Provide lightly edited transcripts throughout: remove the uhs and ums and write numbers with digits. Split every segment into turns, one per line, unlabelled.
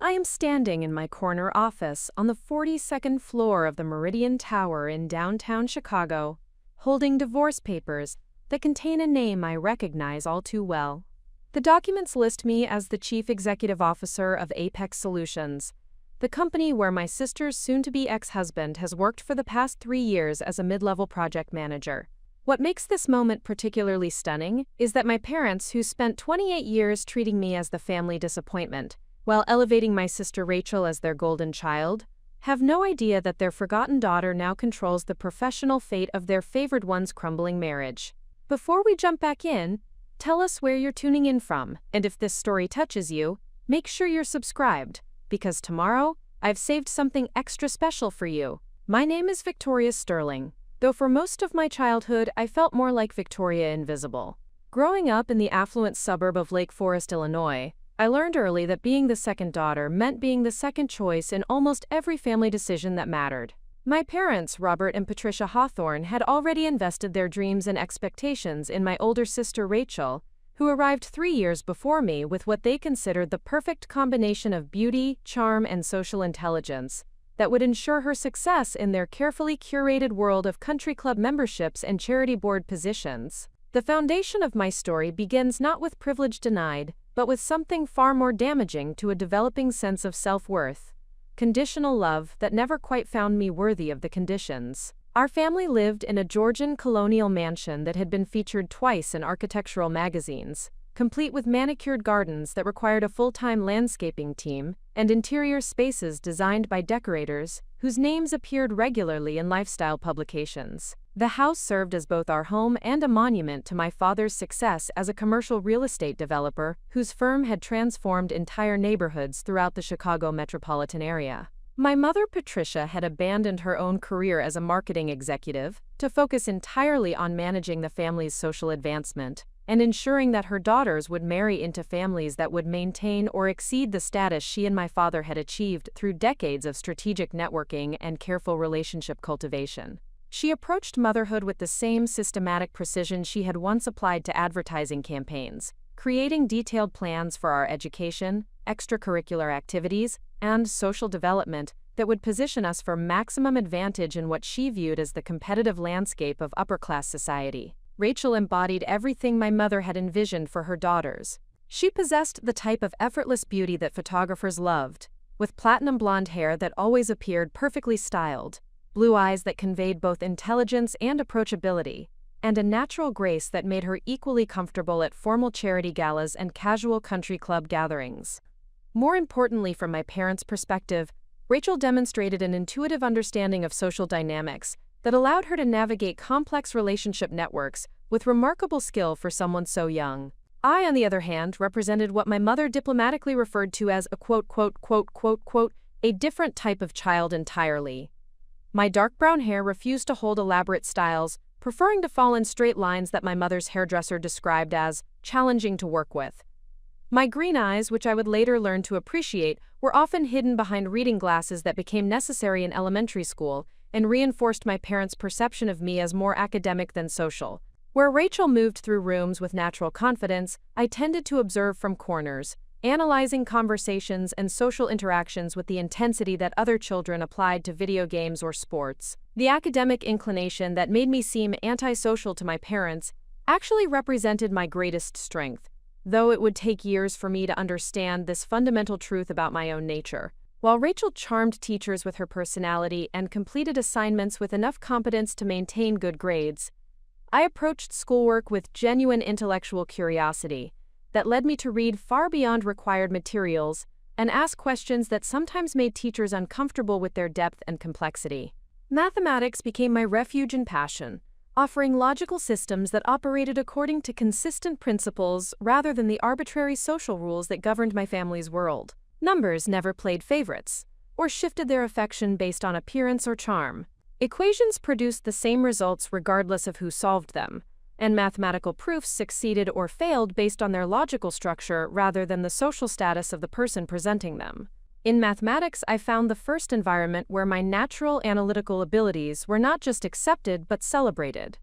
I am standing in my corner office on the 42nd floor of the Meridian Tower in downtown Chicago, holding divorce papers that contain a name I recognize all too well. The documents list me as the Chief Executive Officer of Apex Solutions, the company where my sister's soon-to-be ex-husband has worked for the past 3 years as a mid-level project manager. What makes this moment particularly stunning is that my parents, who spent 28 years treating me as the family disappointment, while elevating my sister Rachel as their golden child, have no idea that their forgotten daughter now controls the professional fate of their favored one's crumbling marriage. Before we jump back in, tell us where you're tuning in from, and if this story touches you, make sure you're subscribed, because tomorrow, I've saved something extra special for you. My name is Victoria Sterling, though for most of my childhood I felt more like Victoria Invisible. Growing up in the affluent suburb of Lake Forest, Illinois, I learned early that being the second daughter meant being the second choice in almost every family decision that mattered. My parents, Robert and Patricia Hawthorne, had already invested their dreams and expectations in my older sister Rachel, who arrived 3 years before me with what they considered the perfect combination of beauty, charm, and social intelligence that would ensure her success in their carefully curated world of country club memberships and charity board positions. The foundation of my story begins not with privilege denied, but with something far more damaging to a developing sense of self-worth: conditional love that never quite found me worthy of the conditions. Our family lived in a Georgian colonial mansion that had been featured twice in architectural magazines, complete with manicured gardens that required a full-time landscaping team, and interior spaces designed by decorators whose names appeared regularly in lifestyle publications. The house served as both our home and a monument to my father's success as a commercial real estate developer whose firm had transformed entire neighborhoods throughout the Chicago metropolitan area. My mother, Patricia, had abandoned her own career as a marketing executive to focus entirely on managing the family's social advancement and ensuring that her daughters would marry into families that would maintain or exceed the status she and my father had achieved through decades of strategic networking and careful relationship cultivation. She approached motherhood with the same systematic precision she had once applied to advertising campaigns, creating detailed plans for our education, extracurricular activities, and social development that would position us for maximum advantage in what she viewed as the competitive landscape of upper-class society. Rachel embodied everything my mother had envisioned for her daughters. She possessed the type of effortless beauty that photographers loved, with platinum blonde hair that always appeared perfectly styled, blue eyes that conveyed both intelligence and approachability, and a natural grace that made her equally comfortable at formal charity galas and casual country club gatherings. More importantly, from my parents' perspective, Rachel demonstrated an intuitive understanding of social dynamics that allowed her to navigate complex relationship networks with remarkable skill for someone so young. I, on the other hand, represented what my mother diplomatically referred to as a different type of child entirely. My dark brown hair refused to hold elaborate styles, preferring to fall in straight lines that my mother's hairdresser described as challenging to work with. My green eyes, which I would later learn to appreciate, were often hidden behind reading glasses that became necessary in elementary school and reinforced my parents' perception of me as more academic than social. Where Rachel moved through rooms with natural confidence, I tended to observe from corners, analyzing conversations and social interactions with the intensity that other children applied to video games or sports. The academic inclination that made me seem antisocial to my parents actually represented my greatest strength, though it would take years for me to understand this fundamental truth about my own nature. While Rachel charmed teachers with her personality and completed assignments with enough competence to maintain good grades, I approached schoolwork with genuine intellectual curiosity that led me to read far beyond required materials and ask questions that sometimes made teachers uncomfortable with their depth and complexity. Mathematics became my refuge and passion, offering logical systems that operated according to consistent principles rather than the arbitrary social rules that governed my family's world. Numbers never played favorites, or shifted their affection based on appearance or charm. Equations produced the same results regardless of who solved them, and mathematical proofs succeeded or failed based on their logical structure rather than the social status of the person presenting them. In mathematics, I found the first environment where my natural analytical abilities were not just accepted but celebrated.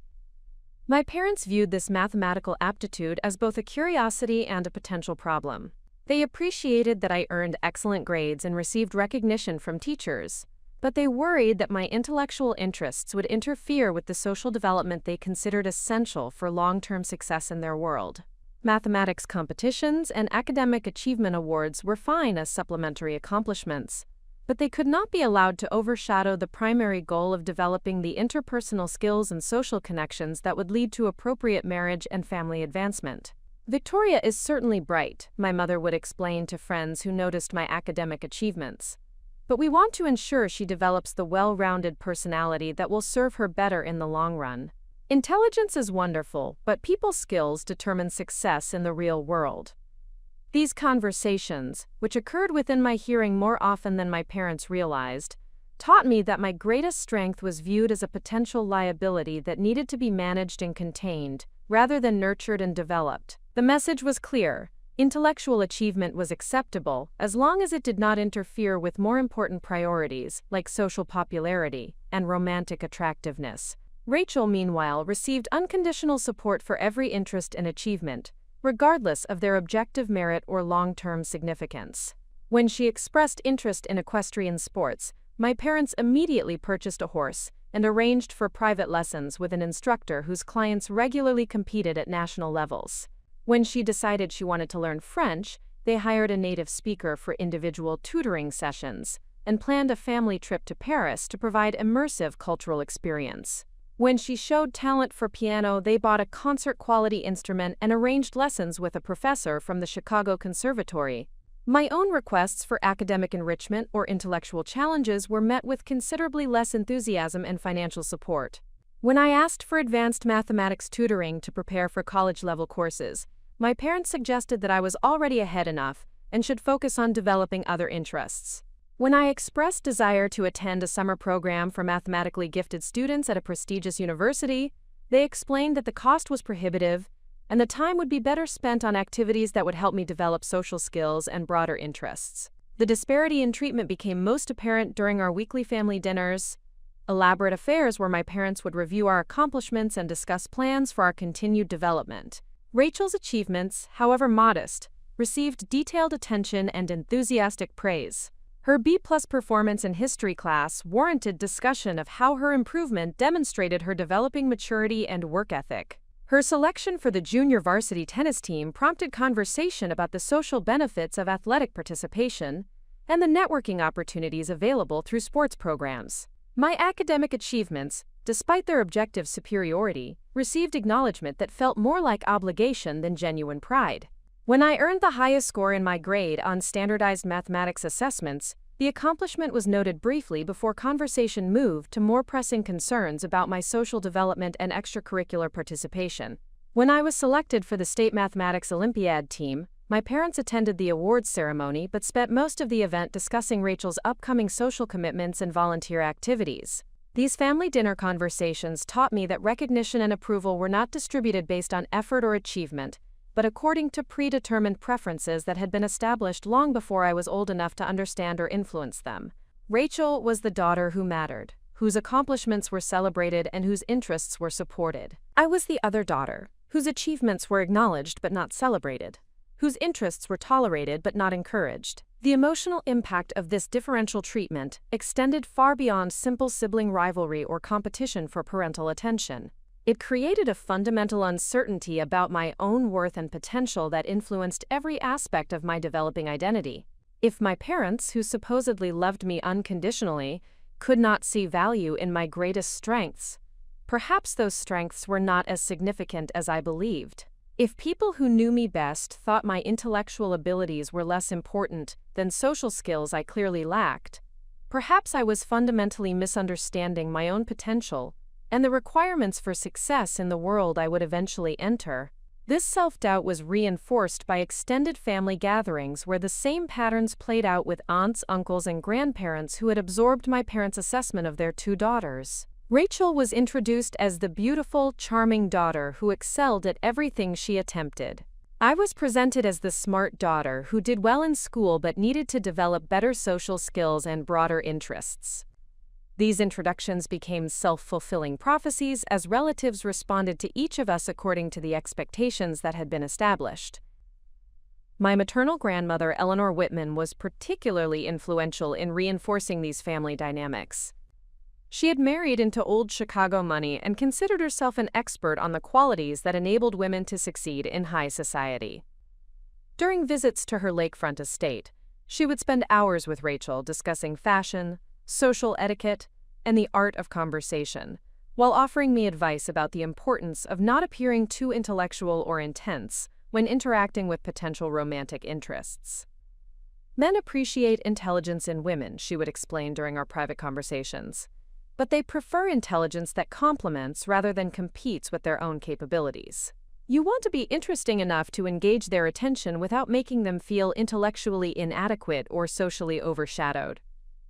My parents viewed this mathematical aptitude as both a curiosity and a potential problem. They appreciated that I earned excellent grades and received recognition from teachers, but they worried that my intellectual interests would interfere with the social development they considered essential for long-term success in their world. Mathematics competitions and academic achievement awards were fine as supplementary accomplishments, but they could not be allowed to overshadow the primary goal of developing the interpersonal skills and social connections that would lead to appropriate marriage and family advancement. Victoria is certainly bright, my mother would explain to friends who noticed my academic achievements. But we want to ensure she develops the well-rounded personality that will serve her better in the long run. Intelligence is wonderful, but people skills determine success in the real world. These conversations, which occurred within my hearing more often than my parents realized, taught me that my greatest strength was viewed as a potential liability that needed to be managed and contained, rather than nurtured and developed. The message was clear. Intellectual achievement was acceptable as long as it did not interfere with more important priorities like social popularity and romantic attractiveness. Rachel, meanwhile, received unconditional support for every interest and achievement, regardless of their objective merit or long-term significance. When she expressed interest in equestrian sports, my parents immediately purchased a horse and arranged for private lessons with an instructor whose clients regularly competed at national levels. When she decided she wanted to learn French, they hired a native speaker for individual tutoring sessions and planned a family trip to Paris to provide immersive cultural experience. When she showed talent for piano, they bought a concert-quality instrument and arranged lessons with a professor from the Chicago Conservatory. My own requests for academic enrichment or intellectual challenges were met with considerably less enthusiasm and financial support. When I asked for advanced mathematics tutoring to prepare for college-level courses, my parents suggested that I was already ahead enough and should focus on developing other interests. When I expressed desire to attend a summer program for mathematically gifted students at a prestigious university, they explained that the cost was prohibitive and the time would be better spent on activities that would help me develop social skills and broader interests. The disparity in treatment became most apparent during our weekly family dinners, elaborate affairs where my parents would review our accomplishments and discuss plans for our continued development. Rachel's achievements, however modest, received detailed attention and enthusiastic praise. Her B-plus performance in history class warranted discussion of how her improvement demonstrated her developing maturity and work ethic. Her selection for the junior varsity tennis team prompted conversation about the social benefits of athletic participation and the networking opportunities available through sports programs. My academic achievements, despite their objective superiority, received acknowledgement that felt more like obligation than genuine pride. When I earned the highest score in my grade on standardized mathematics assessments, the accomplishment was noted briefly before conversation moved to more pressing concerns about my social development and extracurricular participation. When I was selected for the State Mathematics Olympiad team, my parents attended the awards ceremony but spent most of the event discussing Rachel's upcoming social commitments and volunteer activities. These family dinner conversations taught me that recognition and approval were not distributed based on effort or achievement, but according to predetermined preferences that had been established long before I was old enough to understand or influence them. Rachel was the daughter who mattered, whose accomplishments were celebrated and whose interests were supported. I was the other daughter, whose achievements were acknowledged but not celebrated, whose interests were tolerated but not encouraged. The emotional impact of this differential treatment extended far beyond simple sibling rivalry or competition for parental attention. It created a fundamental uncertainty about my own worth and potential that influenced every aspect of my developing identity. If my parents, who supposedly loved me unconditionally, could not see value in my greatest strengths, perhaps those strengths were not as significant as I believed. If people who knew me best thought my intellectual abilities were less important than social skills I clearly lacked, perhaps I was fundamentally misunderstanding my own potential and the requirements for success in the world I would eventually enter. This self-doubt was reinforced by extended family gatherings where the same patterns played out with aunts, uncles, and grandparents who had absorbed my parents' assessment of their two daughters. Rachel was introduced as the beautiful, charming daughter who excelled at everything she attempted. I was presented as the smart daughter who did well in school but needed to develop better social skills and broader interests. These introductions became self-fulfilling prophecies as relatives responded to each of us according to the expectations that had been established. My maternal grandmother, Eleanor Whitman, was particularly influential in reinforcing these family dynamics. She had married into old Chicago money and considered herself an expert on the qualities that enabled women to succeed in high society. During visits to her lakefront estate, she would spend hours with Rachel discussing fashion, social etiquette, and the art of conversation, while offering me advice about the importance of not appearing too intellectual or intense when interacting with potential romantic interests. Men appreciate intelligence in women, she would explain during our private conversations, but they prefer intelligence that complements rather than competes with their own capabilities. You want to be interesting enough to engage their attention without making them feel intellectually inadequate or socially overshadowed.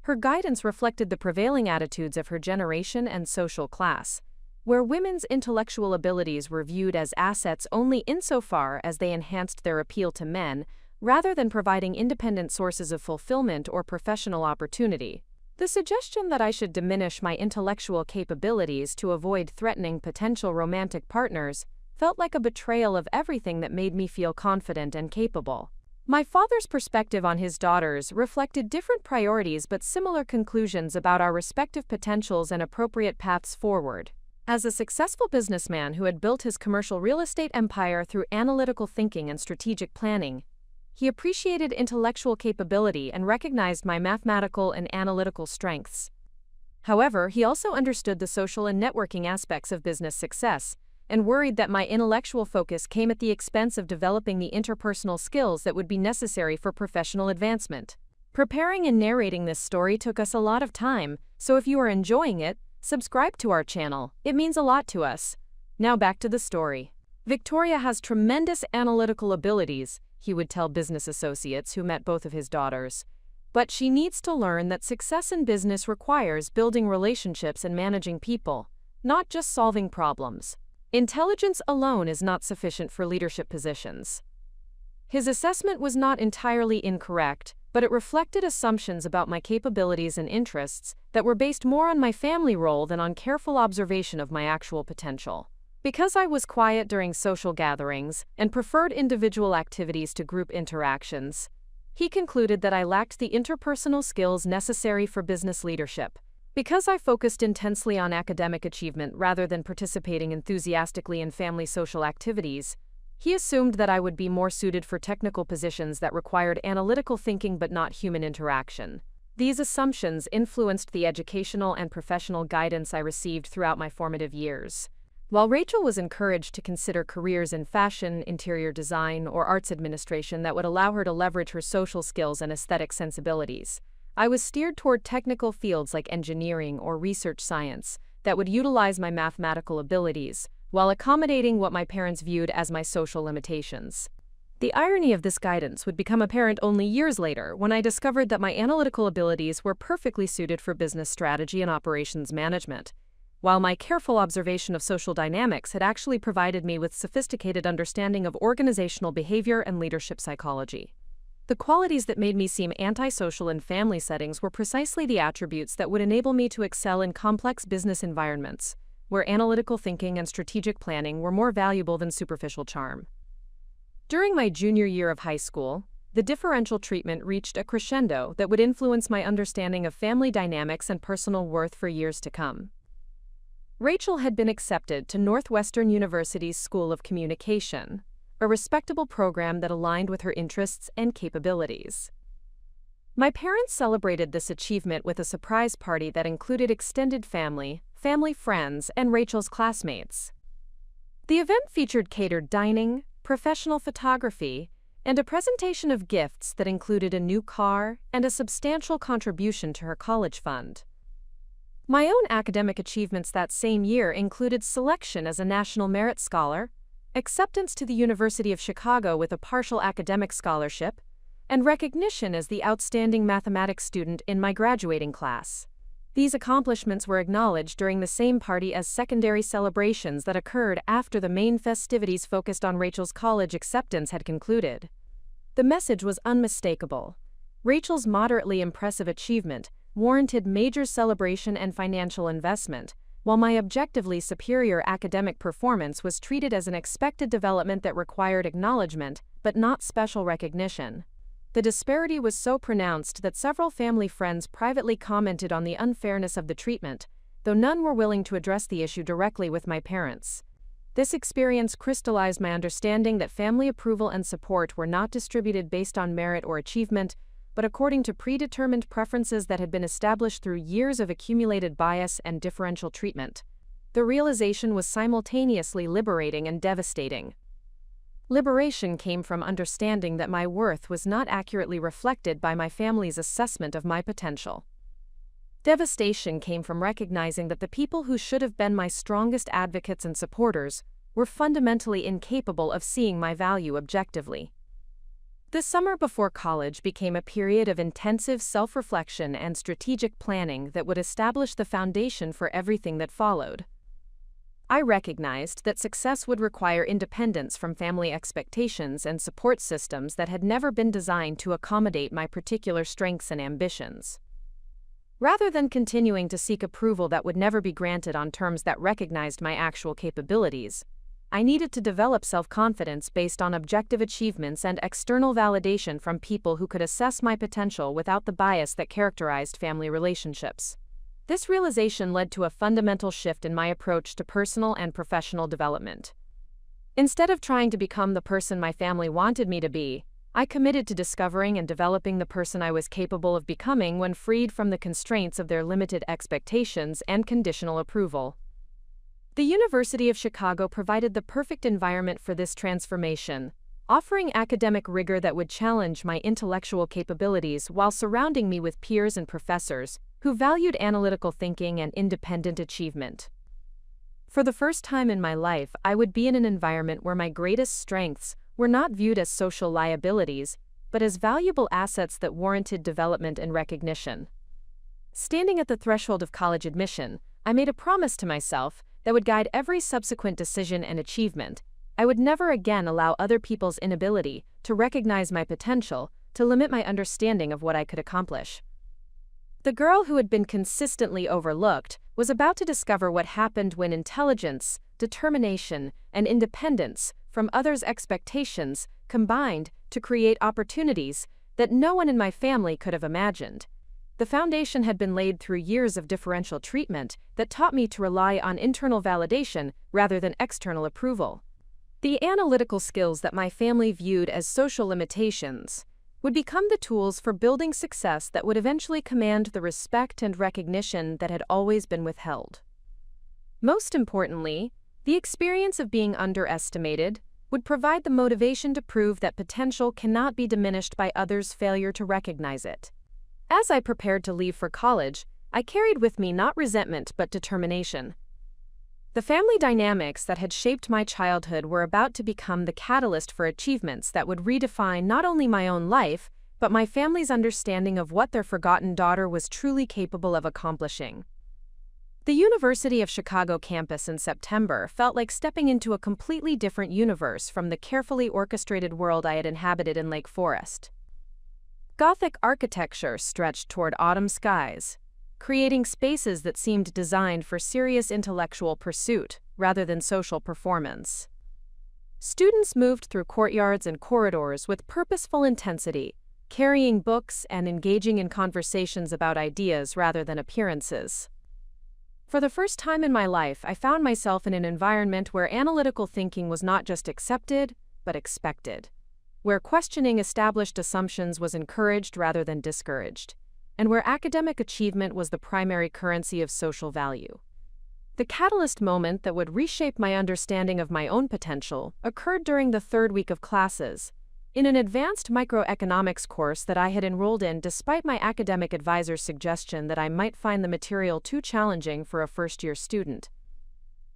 Her guidance reflected the prevailing attitudes of her generation and social class, where women's intellectual abilities were viewed as assets only insofar as they enhanced their appeal to men, rather than providing independent sources of fulfillment or professional opportunity. The suggestion that I should diminish my intellectual capabilities to avoid threatening potential romantic partners felt like a betrayal of everything that made me feel confident and capable. My father's perspective on his daughters reflected different priorities but similar conclusions about our respective potentials and appropriate paths forward. As a successful businessman who had built his commercial real estate empire through analytical thinking and strategic planning, he appreciated intellectual capability and recognized my mathematical and analytical strengths. However, he also understood the social and networking aspects of business success, and worried that my intellectual focus came at the expense of developing the interpersonal skills that would be necessary for professional advancement. Preparing and narrating this story took us a lot of time, so if you are enjoying it, subscribe to our channel. It means a lot to us. Now back to the story. Victoria has tremendous analytical abilities, he would tell business associates who met both of his daughters. But she needs to learn that success in business requires building relationships and managing people, not just solving problems. Intelligence alone is not sufficient for leadership positions. His assessment was not entirely incorrect, but it reflected assumptions about my capabilities and interests that were based more on my family role than on careful observation of my actual potential. Because I was quiet during social gatherings and preferred individual activities to group interactions, he concluded that I lacked the interpersonal skills necessary for business leadership. Because I focused intensely on academic achievement rather than participating enthusiastically in family social activities, he assumed that I would be more suited for technical positions that required analytical thinking but not human interaction. These assumptions influenced the educational and professional guidance I received throughout my formative years. While Rachel was encouraged to consider careers in fashion, interior design, or arts administration that would allow her to leverage her social skills and aesthetic sensibilities, I was steered toward technical fields like engineering or research science that would utilize my mathematical abilities, while accommodating what my parents viewed as my social limitations. The irony of this guidance would become apparent only years later when I discovered that my analytical abilities were perfectly suited for business strategy and operations management, while my careful observation of social dynamics had actually provided me with sophisticated understanding of organizational behavior and leadership psychology. The qualities that made me seem antisocial in family settings were precisely the attributes that would enable me to excel in complex business environments, where analytical thinking and strategic planning were more valuable than superficial charm. During my junior year of high school, the differential treatment reached a crescendo that would influence my understanding of family dynamics and personal worth for years to come. Rachel had been accepted to Northwestern University's School of Communication, a respectable program that aligned with her interests and capabilities. My parents celebrated this achievement with a surprise party that included extended family friends, and Rachel's classmates. The event featured catered dining, professional photography, and a presentation of gifts that included a new car and a substantial contribution to her college fund. My own academic achievements that same year included selection as a National Merit Scholar, acceptance to the University of Chicago with a partial academic scholarship, and recognition as the outstanding mathematics student in my graduating class. These accomplishments were acknowledged during the same party as secondary celebrations that occurred after the main festivities focused on Rachel's college acceptance had concluded. The message was unmistakable. Rachel's moderately impressive achievement warranted major celebration and financial investment, while my objectively superior academic performance was treated as an expected development that required acknowledgement, but not special recognition. The disparity was so pronounced that several family friends privately commented on the unfairness of the treatment, though none were willing to address the issue directly with my parents. This experience crystallized my understanding that family approval and support were not distributed based on merit or achievement, but according to predetermined preferences that had been established through years of accumulated bias and differential treatment. The realization was simultaneously liberating and devastating. Liberation came from understanding that my worth was not accurately reflected by my family's assessment of my potential. Devastation came from recognizing that the people who should have been my strongest advocates and supporters were fundamentally incapable of seeing my value objectively. The summer before college became a period of intensive self-reflection and strategic planning that would establish the foundation for everything that followed. I recognized that success would require independence from family expectations and support systems that had never been designed to accommodate my particular strengths and ambitions. Rather than continuing to seek approval that would never be granted on terms that recognized my actual capabilities, I needed to develop self-confidence based on objective achievements and external validation from people who could assess my potential without the bias that characterized family relationships. This realization led to a fundamental shift in my approach to personal and professional development. Instead of trying to become the person my family wanted me to be, I committed to discovering and developing the person I was capable of becoming when freed from the constraints of their limited expectations and conditional approval. The University of Chicago provided the perfect environment for this transformation, offering academic rigor that would challenge my intellectual capabilities while surrounding me with peers and professors who valued analytical thinking and independent achievement. For the first time in my life, I would be in an environment where my greatest strengths were not viewed as social liabilities, but as valuable assets that warranted development and recognition. Standing at the threshold of college admission, I made a promise to myself that would guide every subsequent decision and achievement. I would never again allow other people's inability to recognize my potential to limit my understanding of what I could accomplish. The girl who had been consistently overlooked was about to discover what happened when intelligence, determination, and independence from others' expectations combined to create opportunities that no one in my family could have imagined. The foundation had been laid through years of differential treatment that taught me to rely on internal validation rather than external approval. The analytical skills that my family viewed as social limitations would become the tools for building success that would eventually command the respect and recognition that had always been withheld. Most importantly, the experience of being underestimated would provide the motivation to prove that potential cannot be diminished by others' failure to recognize it. As I prepared to leave for college, I carried with me not resentment but determination. The family dynamics that had shaped my childhood were about to become the catalyst for achievements that would redefine not only my own life, but my family's understanding of what their forgotten daughter was truly capable of accomplishing. The University of Chicago campus in September felt like stepping into a completely different universe from the carefully orchestrated world I had inhabited in Lake Forest. Gothic architecture stretched toward autumn skies, creating spaces that seemed designed for serious intellectual pursuit rather than social performance. Students moved through courtyards and corridors with purposeful intensity, carrying books and engaging in conversations about ideas rather than appearances. For the first time in my life, I found myself in an environment where analytical thinking was not just accepted, but expected, where questioning established assumptions was encouraged rather than discouraged, and where academic achievement was the primary currency of social value. The catalyst moment that would reshape my understanding of my own potential occurred during the third week of classes, in an advanced microeconomics course that I had enrolled in despite my academic advisor's suggestion that I might find the material too challenging for a first-year student.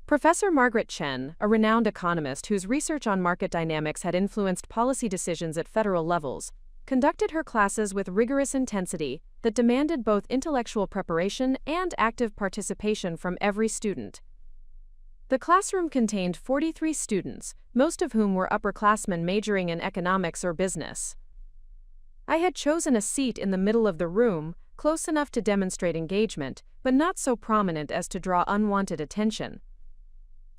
Professor Margaret Chen, a renowned economist whose research on market dynamics had influenced policy decisions at federal levels, conducted her classes with rigorous intensity that demanded both intellectual preparation and active participation from every student. The classroom contained 43 students, most of whom were upperclassmen majoring in economics or business. I had chosen a seat in the middle of the room, close enough to demonstrate engagement, but not so prominent as to draw unwanted attention.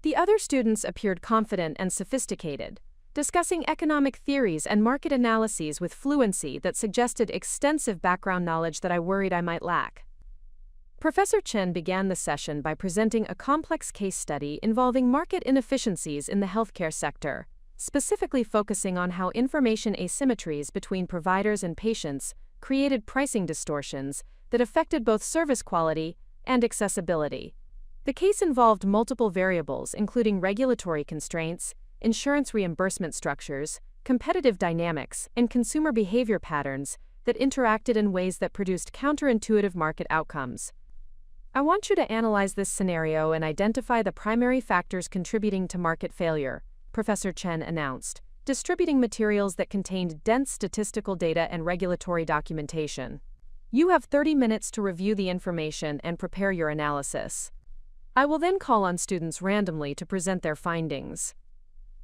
The other students appeared confident and sophisticated, discussing economic theories and market analyses with fluency that suggested extensive background knowledge that I worried I might lack. Professor Chen began the session by presenting a complex case study involving market inefficiencies in the healthcare sector, specifically focusing on how information asymmetries between providers and patients created pricing distortions that affected both service quality and accessibility. The case involved multiple variables, including regulatory constraints, insurance reimbursement structures, competitive dynamics, and consumer behavior patterns that interacted in ways that produced counterintuitive market outcomes. I want you to analyze this scenario and identify the primary factors contributing to market failure, Professor Chen announced, distributing materials that contained dense statistical data and regulatory documentation. You have 30 minutes to review the information and prepare your analysis. I will then call on students randomly to present their findings.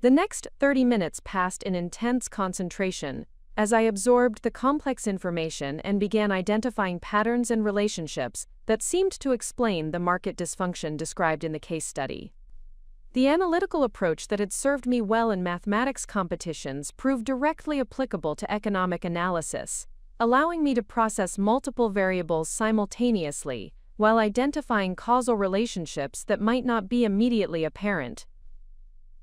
The next 30 minutes passed in intense concentration as I absorbed the complex information and began identifying patterns and relationships that seemed to explain the market dysfunction described in the case study. The analytical approach that had served me well in mathematics competitions proved directly applicable to economic analysis, allowing me to process multiple variables simultaneously while identifying causal relationships that might not be immediately apparent.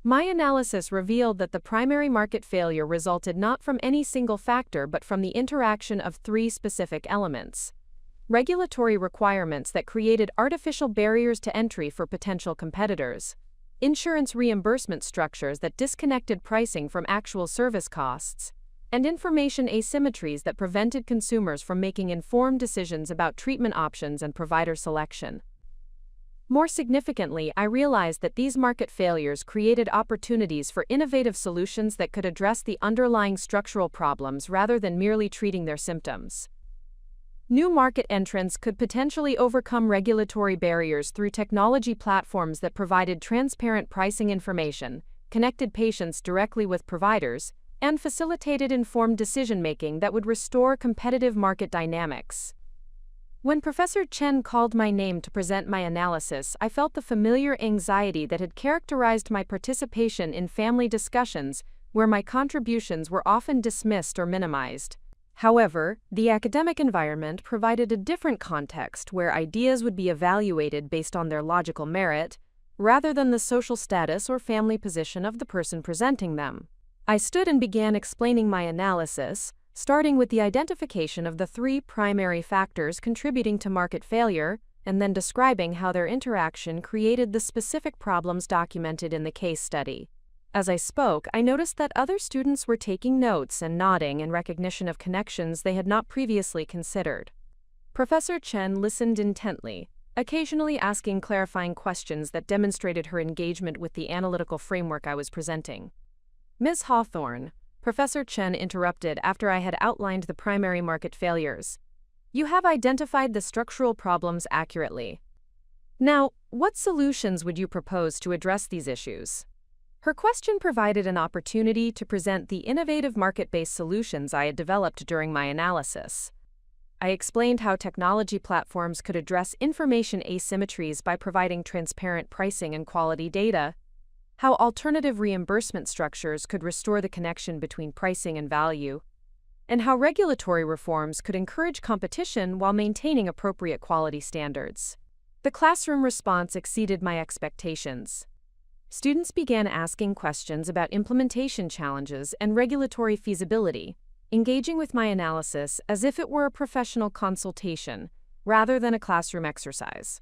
My analysis revealed that the primary market failure resulted not from any single factor but from the interaction of three specific elements: regulatory requirements that created artificial barriers to entry for potential competitors, insurance reimbursement structures that disconnected pricing from actual service costs, and information asymmetries that prevented consumers from making informed decisions about treatment options and provider selection. More significantly, I realized that these market failures created opportunities for innovative solutions that could address the underlying structural problems rather than merely treating their symptoms. New market entrants could potentially overcome regulatory barriers through technology platforms that provided transparent pricing information, connected patients directly with providers, and facilitated informed decision-making that would restore competitive market dynamics. When Professor Chen called my name to present my analysis, I felt the familiar anxiety that had characterized my participation in family discussions, where my contributions were often dismissed or minimized. However, the academic environment provided a different context where ideas would be evaluated based on their logical merit, rather than the social status or family position of the person presenting them. I stood and began explaining my analysis, starting with the identification of the three primary factors contributing to market failure, and then describing how their interaction created the specific problems documented in the case study. As I spoke, I noticed that other students were taking notes and nodding in recognition of connections they had not previously considered. Professor Chen listened intently, occasionally asking clarifying questions that demonstrated her engagement with the analytical framework I was presenting. "Ms. Hawthorne," Professor Chen interrupted after I had outlined the primary market failures, "you have identified the structural problems accurately. Now, what solutions would you propose to address these issues?" Her question provided an opportunity to present the innovative market-based solutions I had developed during my analysis. I explained how technology platforms could address information asymmetries by providing transparent pricing and quality data, how alternative reimbursement structures could restore the connection between pricing and value, and how regulatory reforms could encourage competition while maintaining appropriate quality standards. The classroom response exceeded my expectations. Students began asking questions about implementation challenges and regulatory feasibility, engaging with my analysis as if it were a professional consultation rather than a classroom exercise.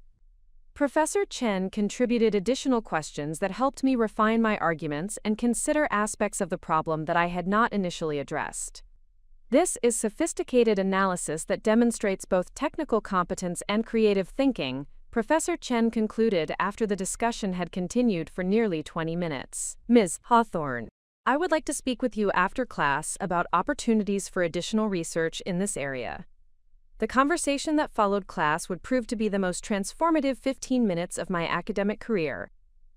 Professor Chen contributed additional questions that helped me refine my arguments and consider aspects of the problem that I had not initially addressed. This is sophisticated analysis that demonstrates both technical competence and creative thinking, Professor Chen concluded after the discussion had continued for nearly 20 minutes. "Ms. Hawthorne, I would like to speak with you after class about opportunities for additional research in this area." The conversation that followed class would prove to be the most transformative 15 minutes of my academic career.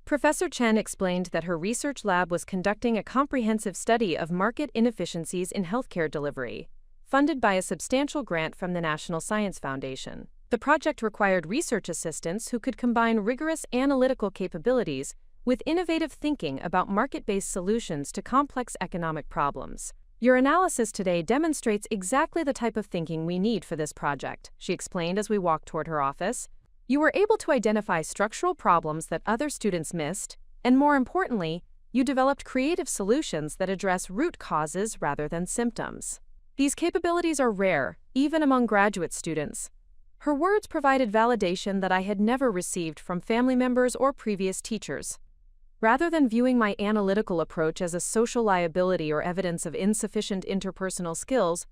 Professor Chen explained that her research lab was conducting a comprehensive study of market inefficiencies in healthcare delivery, funded by a substantial grant from the National Science Foundation. The project required research assistants who could combine rigorous analytical capabilities with innovative thinking about market-based solutions to complex economic problems. Your analysis today demonstrates exactly the type of thinking we need for this project, she explained as we walked toward her office. You were able to identify structural problems that other students missed, and more importantly, you developed creative solutions that address root causes rather than symptoms. These capabilities are rare, even among graduate students. Her words provided validation that I had never received from family members or previous teachers. Rather than viewing my analytical approach as a social liability or evidence of insufficient interpersonal skills,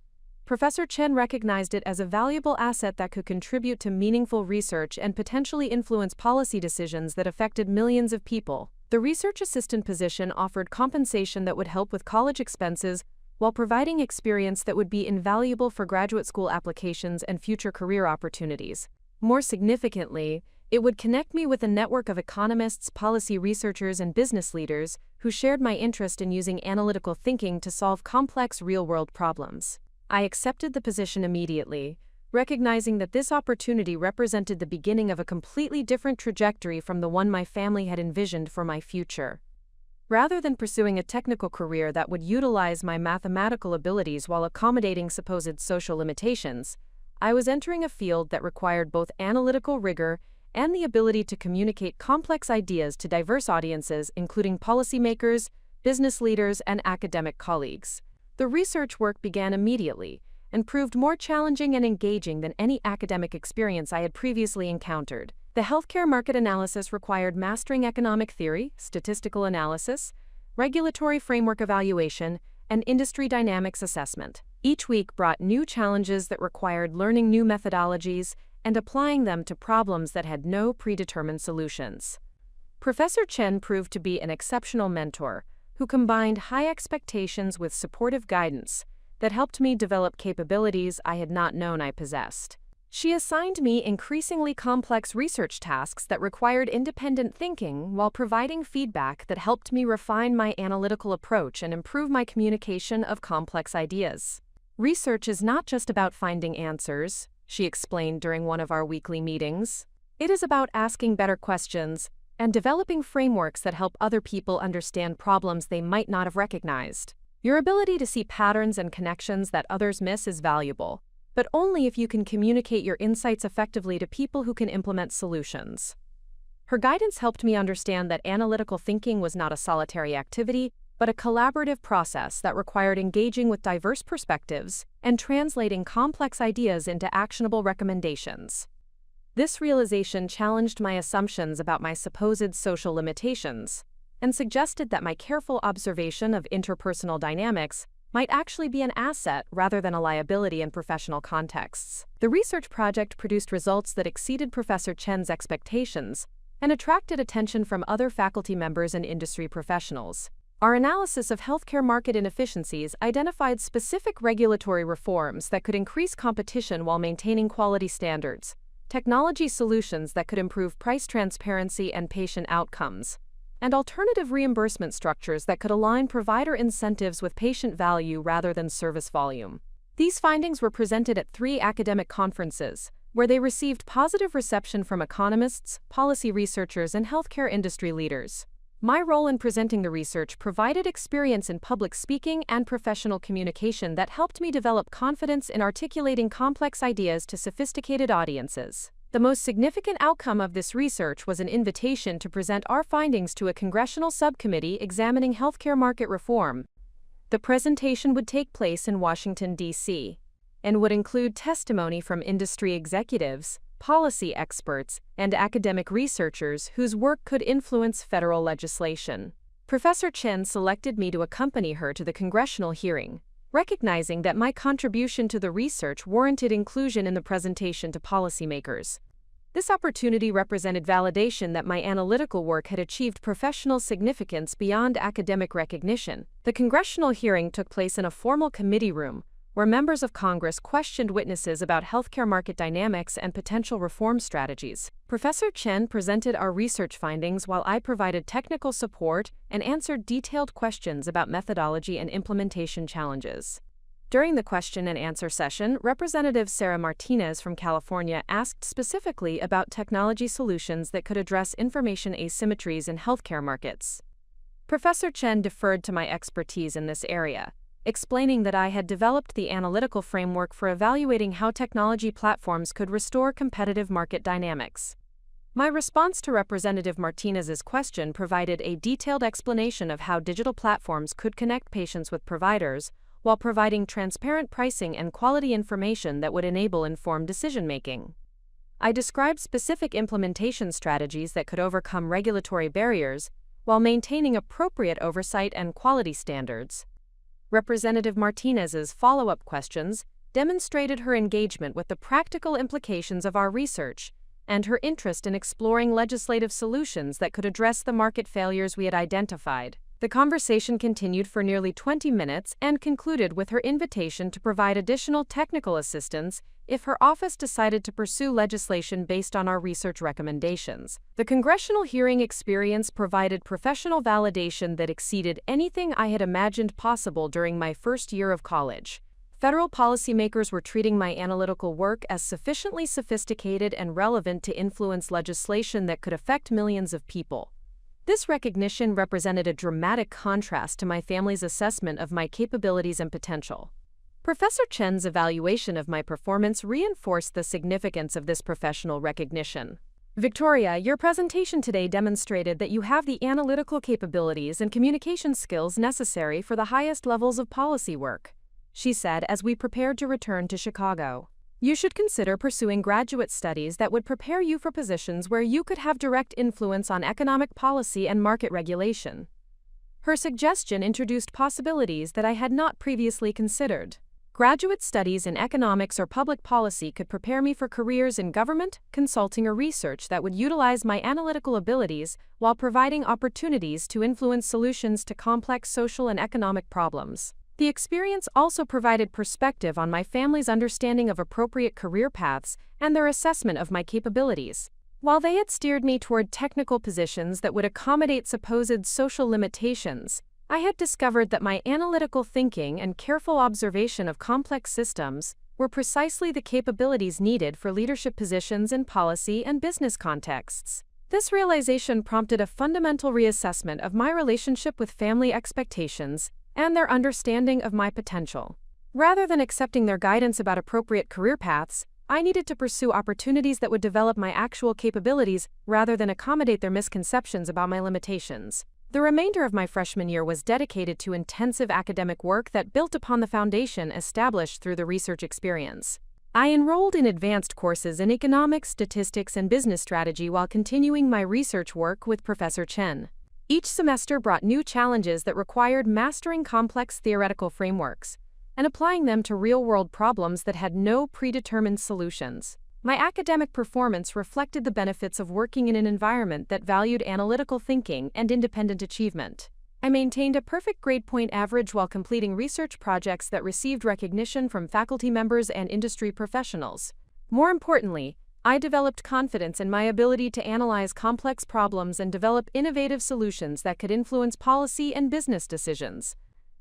Professor Chen recognized it as a valuable asset that could contribute to meaningful research and potentially influence policy decisions that affected millions of people. The research assistant position offered compensation that would help with college expenses while providing experience that would be invaluable for graduate school applications and future career opportunities. More significantly, it would connect me with a network of economists, policy researchers, and business leaders who shared my interest in using analytical thinking to solve complex real-world problems. I accepted the position immediately, recognizing that this opportunity represented the beginning of a completely different trajectory from the one my family had envisioned for my future. Rather than pursuing a technical career that would utilize my mathematical abilities while accommodating supposed social limitations, I was entering a field that required both analytical rigor and the ability to communicate complex ideas to diverse audiences, including policymakers, business leaders, and academic colleagues. The research work began immediately and proved more challenging and engaging than any academic experience I had previously encountered. The healthcare market analysis required mastering economic theory, statistical analysis, regulatory framework evaluation, and industry dynamics assessment. Each week brought new challenges that required learning new methodologies and applying them to problems that had no predetermined solutions. Professor Chen proved to be an exceptional mentor who combined high expectations with supportive guidance that helped me develop capabilities I had not known I possessed. She assigned me increasingly complex research tasks that required independent thinking while providing feedback that helped me refine my analytical approach and improve my communication of complex ideas. Research is not just about finding answers, she explained during one of our weekly meetings. It is about asking better questions and developing frameworks that help other people understand problems they might not have recognized. Your ability to see patterns and connections that others miss is valuable, but only if you can communicate your insights effectively to people who can implement solutions. Her guidance helped me understand that analytical thinking was not a solitary activity, but a collaborative process that required engaging with diverse perspectives and translating complex ideas into actionable recommendations. This realization challenged my assumptions about my supposed social limitations and suggested that my careful observation of interpersonal dynamics might actually be an asset rather than a liability in professional contexts. The research project produced results that exceeded Professor Chen's expectations and attracted attention from other faculty members and industry professionals. Our analysis of healthcare market inefficiencies identified specific regulatory reforms that could increase competition while maintaining quality standards, technology solutions that could improve price transparency and patient outcomes, and alternative reimbursement structures that could align provider incentives with patient value rather than service volume. These findings were presented at 3 academic conferences, where they received positive reception from economists, policy researchers, and healthcare industry leaders. My role in presenting the research provided experience in public speaking and professional communication that helped me develop confidence in articulating complex ideas to sophisticated audiences. The most significant outcome of this research was an invitation to present our findings to a congressional subcommittee examining healthcare market reform. The presentation would take place in Washington, D.C., and would include testimony from industry executives, policy experts, and academic researchers whose work could influence federal legislation. Professor Chen selected me to accompany her to the congressional hearing, recognizing that my contribution to the research warranted inclusion in the presentation to policymakers. This opportunity represented validation that my analytical work had achieved professional significance beyond academic recognition. The congressional hearing took place in a formal committee room, where members of Congress questioned witnesses about healthcare market dynamics and potential reform strategies. Professor Chen presented our research findings while I provided technical support and answered detailed questions about methodology and implementation challenges. During the question and answer session, Representative Sarah Martinez from California asked specifically about technology solutions that could address information asymmetries in healthcare markets. Professor Chen deferred to my expertise in this area, explaining that I had developed the analytical framework for evaluating how technology platforms could restore competitive market dynamics. My response to Representative Martinez's question provided a detailed explanation of how digital platforms could connect patients with providers, while providing transparent pricing and quality information that would enable informed decision-making. I described specific implementation strategies that could overcome regulatory barriers while maintaining appropriate oversight and quality standards. Representative Martinez's follow-up questions demonstrated her engagement with the practical implications of our research and her interest in exploring legislative solutions that could address the market failures we had identified. The conversation continued for nearly 20 minutes and concluded with her invitation to provide additional technical assistance if her office decided to pursue legislation based on our research recommendations. The congressional hearing experience provided professional validation that exceeded anything I had imagined possible during my first year of college. Federal policymakers were treating my analytical work as sufficiently sophisticated and relevant to influence legislation that could affect millions of people. This recognition represented a dramatic contrast to my family's assessment of my capabilities and potential. Professor Chen's evaluation of my performance reinforced the significance of this professional recognition. Victoria, your presentation today demonstrated that you have the analytical capabilities and communication skills necessary for the highest levels of policy work, she said as we prepared to return to Chicago. You should consider pursuing graduate studies that would prepare you for positions where you could have direct influence on economic policy and market regulation. Her suggestion introduced possibilities that I had not previously considered. Graduate studies in economics or public policy could prepare me for careers in government, consulting, or research that would utilize my analytical abilities while providing opportunities to influence solutions to complex social and economic problems. The experience also provided perspective on my family's understanding of appropriate career paths and their assessment of my capabilities. While they had steered me toward technical positions that would accommodate supposed social limitations, I had discovered that my analytical thinking and careful observation of complex systems were precisely the capabilities needed for leadership positions in policy and business contexts. This realization prompted a fundamental reassessment of my relationship with family expectations and their understanding of my potential. Rather than accepting their guidance about appropriate career paths, I needed to pursue opportunities that would develop my actual capabilities rather than accommodate their misconceptions about my limitations. The remainder of my freshman year was dedicated to intensive academic work that built upon the foundation established through the research experience. I enrolled in advanced courses in economics, statistics, and business strategy while continuing my research work with Professor Chen. Each semester brought new challenges that required mastering complex theoretical frameworks and applying them to real-world problems that had no predetermined solutions. My academic performance reflected the benefits of working in an environment that valued analytical thinking and independent achievement. I maintained a perfect grade point average while completing research projects that received recognition from faculty members and industry professionals. More importantly, I developed confidence in my ability to analyze complex problems and develop innovative solutions that could influence policy and business decisions.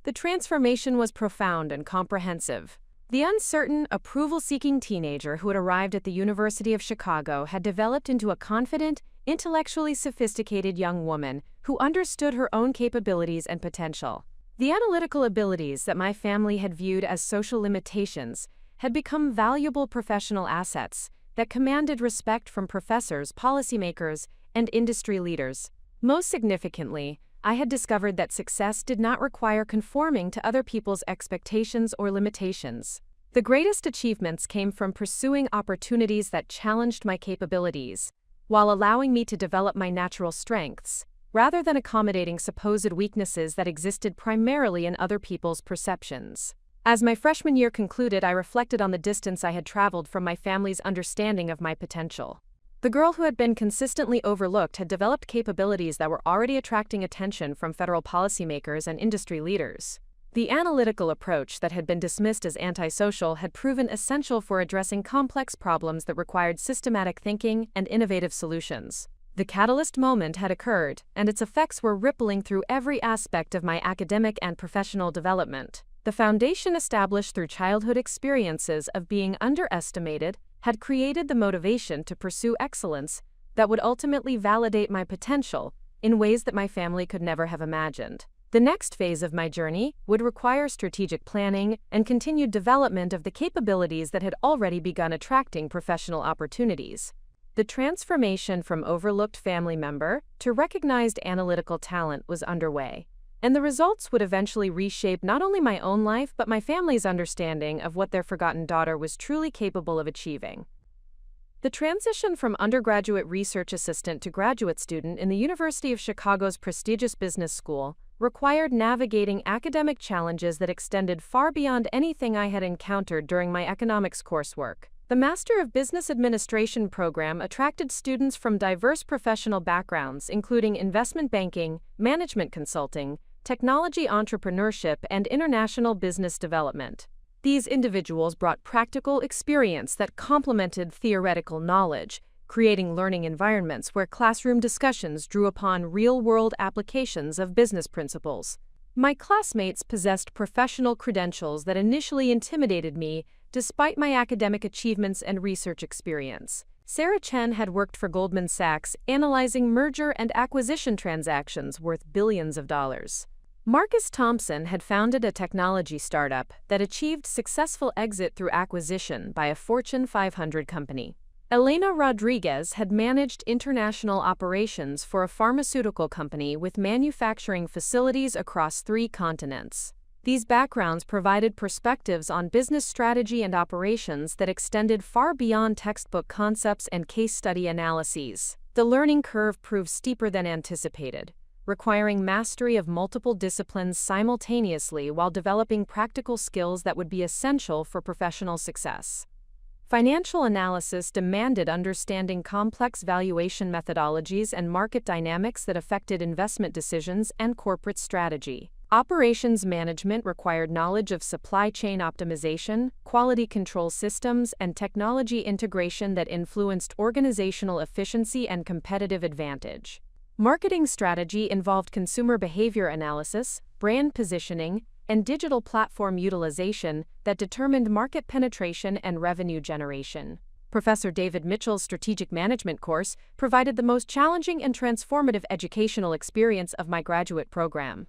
The transformation was profound and comprehensive. The uncertain, approval-seeking teenager who had arrived at the University of Chicago had developed into a confident, intellectually sophisticated young woman who understood her own capabilities and potential. The analytical abilities that my family had viewed as social limitations had become valuable professional assets that commanded respect from professors, policymakers, and industry leaders. Most significantly, I had discovered that success did not require conforming to other people's expectations or limitations. The greatest achievements came from pursuing opportunities that challenged my capabilities, while allowing me to develop my natural strengths, rather than accommodating supposed weaknesses that existed primarily in other people's perceptions. As my freshman year concluded, I reflected on the distance I had traveled from my family's understanding of my potential. The girl who had been consistently overlooked had developed capabilities that were already attracting attention from federal policymakers and industry leaders. The analytical approach that had been dismissed as antisocial had proven essential for addressing complex problems that required systematic thinking and innovative solutions. The catalyst moment had occurred, and its effects were rippling through every aspect of my academic and professional development. The foundation established through childhood experiences of being underestimated had created the motivation to pursue excellence that would ultimately validate my potential in ways that my family could never have imagined. The next phase of my journey would require strategic planning and continued development of the capabilities that had already begun attracting professional opportunities. The transformation from overlooked family member to recognized analytical talent was underway, and the results would eventually reshape not only my own life but my family's understanding of what their forgotten daughter was truly capable of achieving. The transition from undergraduate research assistant to graduate student in the University of Chicago's prestigious business school required navigating academic challenges that extended far beyond anything I had encountered during my economics coursework. The Master of Business Administration program attracted students from diverse professional backgrounds, including investment banking, management consulting, technology entrepreneurship, and international business development. These individuals brought practical experience that complemented theoretical knowledge, creating learning environments where classroom discussions drew upon real-world applications of business principles. My classmates possessed professional credentials that initially intimidated me despite my academic achievements and research experience. Sarah Chen had worked for Goldman Sachs, analyzing merger and acquisition transactions worth billions of dollars. Marcus Thompson had founded a technology startup that achieved successful exit through acquisition by a Fortune 500 company. Elena Rodriguez had managed international operations for a pharmaceutical company with manufacturing facilities across 3 continents. These backgrounds provided perspectives on business strategy and operations that extended far beyond textbook concepts and case study analyses. The learning curve proved steeper than anticipated, requiring mastery of multiple disciplines simultaneously while developing practical skills that would be essential for professional success. Financial analysis demanded understanding complex valuation methodologies and market dynamics that affected investment decisions and corporate strategy. Operations management required knowledge of supply chain optimization, quality control systems, and technology integration that influenced organizational efficiency and competitive advantage. Marketing strategy involved consumer behavior analysis, brand positioning, and digital platform utilization that determined market penetration and revenue generation. Professor David Mitchell's strategic management course provided the most challenging and transformative educational experience of my graduate program.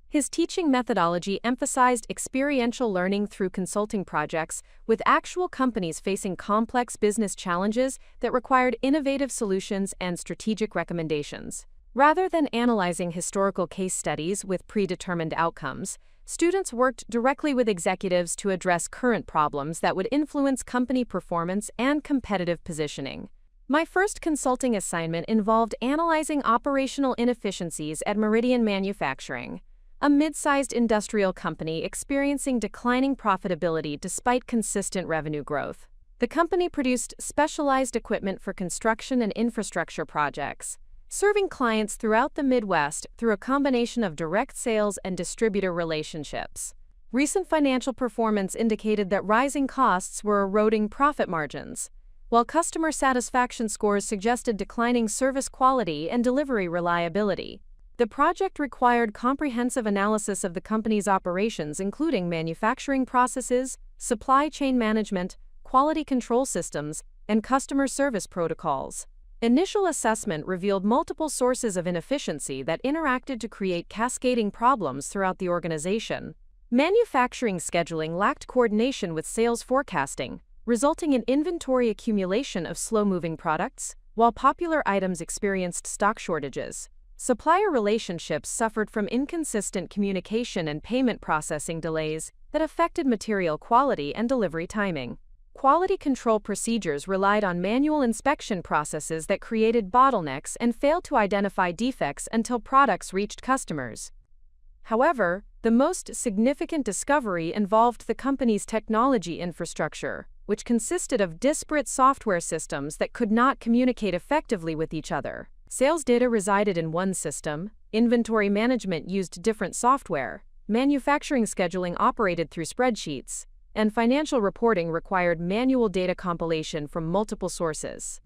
His teaching methodology emphasized experiential learning through consulting projects with actual companies facing complex business challenges that required innovative solutions and strategic recommendations. Rather than analyzing historical case studies with predetermined outcomes, students worked directly with executives to address current problems that would influence company performance and competitive positioning. My first consulting assignment involved analyzing operational inefficiencies at Meridian Manufacturing, a mid-sized industrial company experiencing declining profitability despite consistent revenue growth. The company produced specialized equipment for construction and infrastructure projects, serving clients throughout the Midwest through a combination of direct sales and distributor relationships. Recent financial performance indicated that rising costs were eroding profit margins, while customer satisfaction scores suggested declining service quality and delivery reliability. The project required comprehensive analysis of the company's operations, including manufacturing processes, supply chain management, quality control systems, and customer service protocols. Initial assessment revealed multiple sources of inefficiency that interacted to create cascading problems throughout the organization. Manufacturing scheduling lacked coordination with sales forecasting, resulting in inventory accumulation of slow-moving products, while popular items experienced stock shortages. Supplier relationships suffered from inconsistent communication and payment processing delays that affected material quality and delivery timing. Quality control procedures relied on manual inspection processes that created bottlenecks and failed to identify defects until products reached customers. However, the most significant discovery involved the company's technology infrastructure, which consisted of disparate software systems that could not communicate effectively with each other. Sales data resided in one system, inventory management used different software, manufacturing scheduling operated through spreadsheets, and financial reporting required manual data compilation from multiple sources.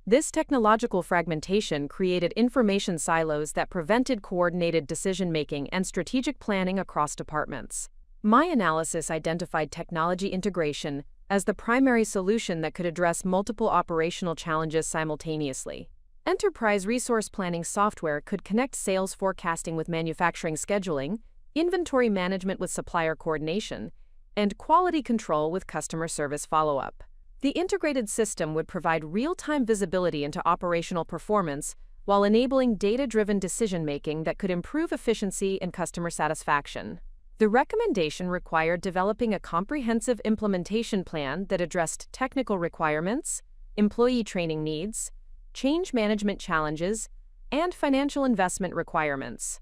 This technological fragmentation created information silos that prevented coordinated decision-making and strategic planning across departments. My analysis identified technology integration as the primary solution that could address multiple operational challenges simultaneously. Enterprise resource planning software could connect sales forecasting with manufacturing scheduling, inventory management with supplier coordination, and quality control with customer service follow-up. The integrated system would provide real-time visibility into operational performance while enabling data-driven decision-making that could improve efficiency and customer satisfaction. The recommendation required developing a comprehensive implementation plan that addressed technical requirements, employee training needs, change management challenges, and financial investment requirements.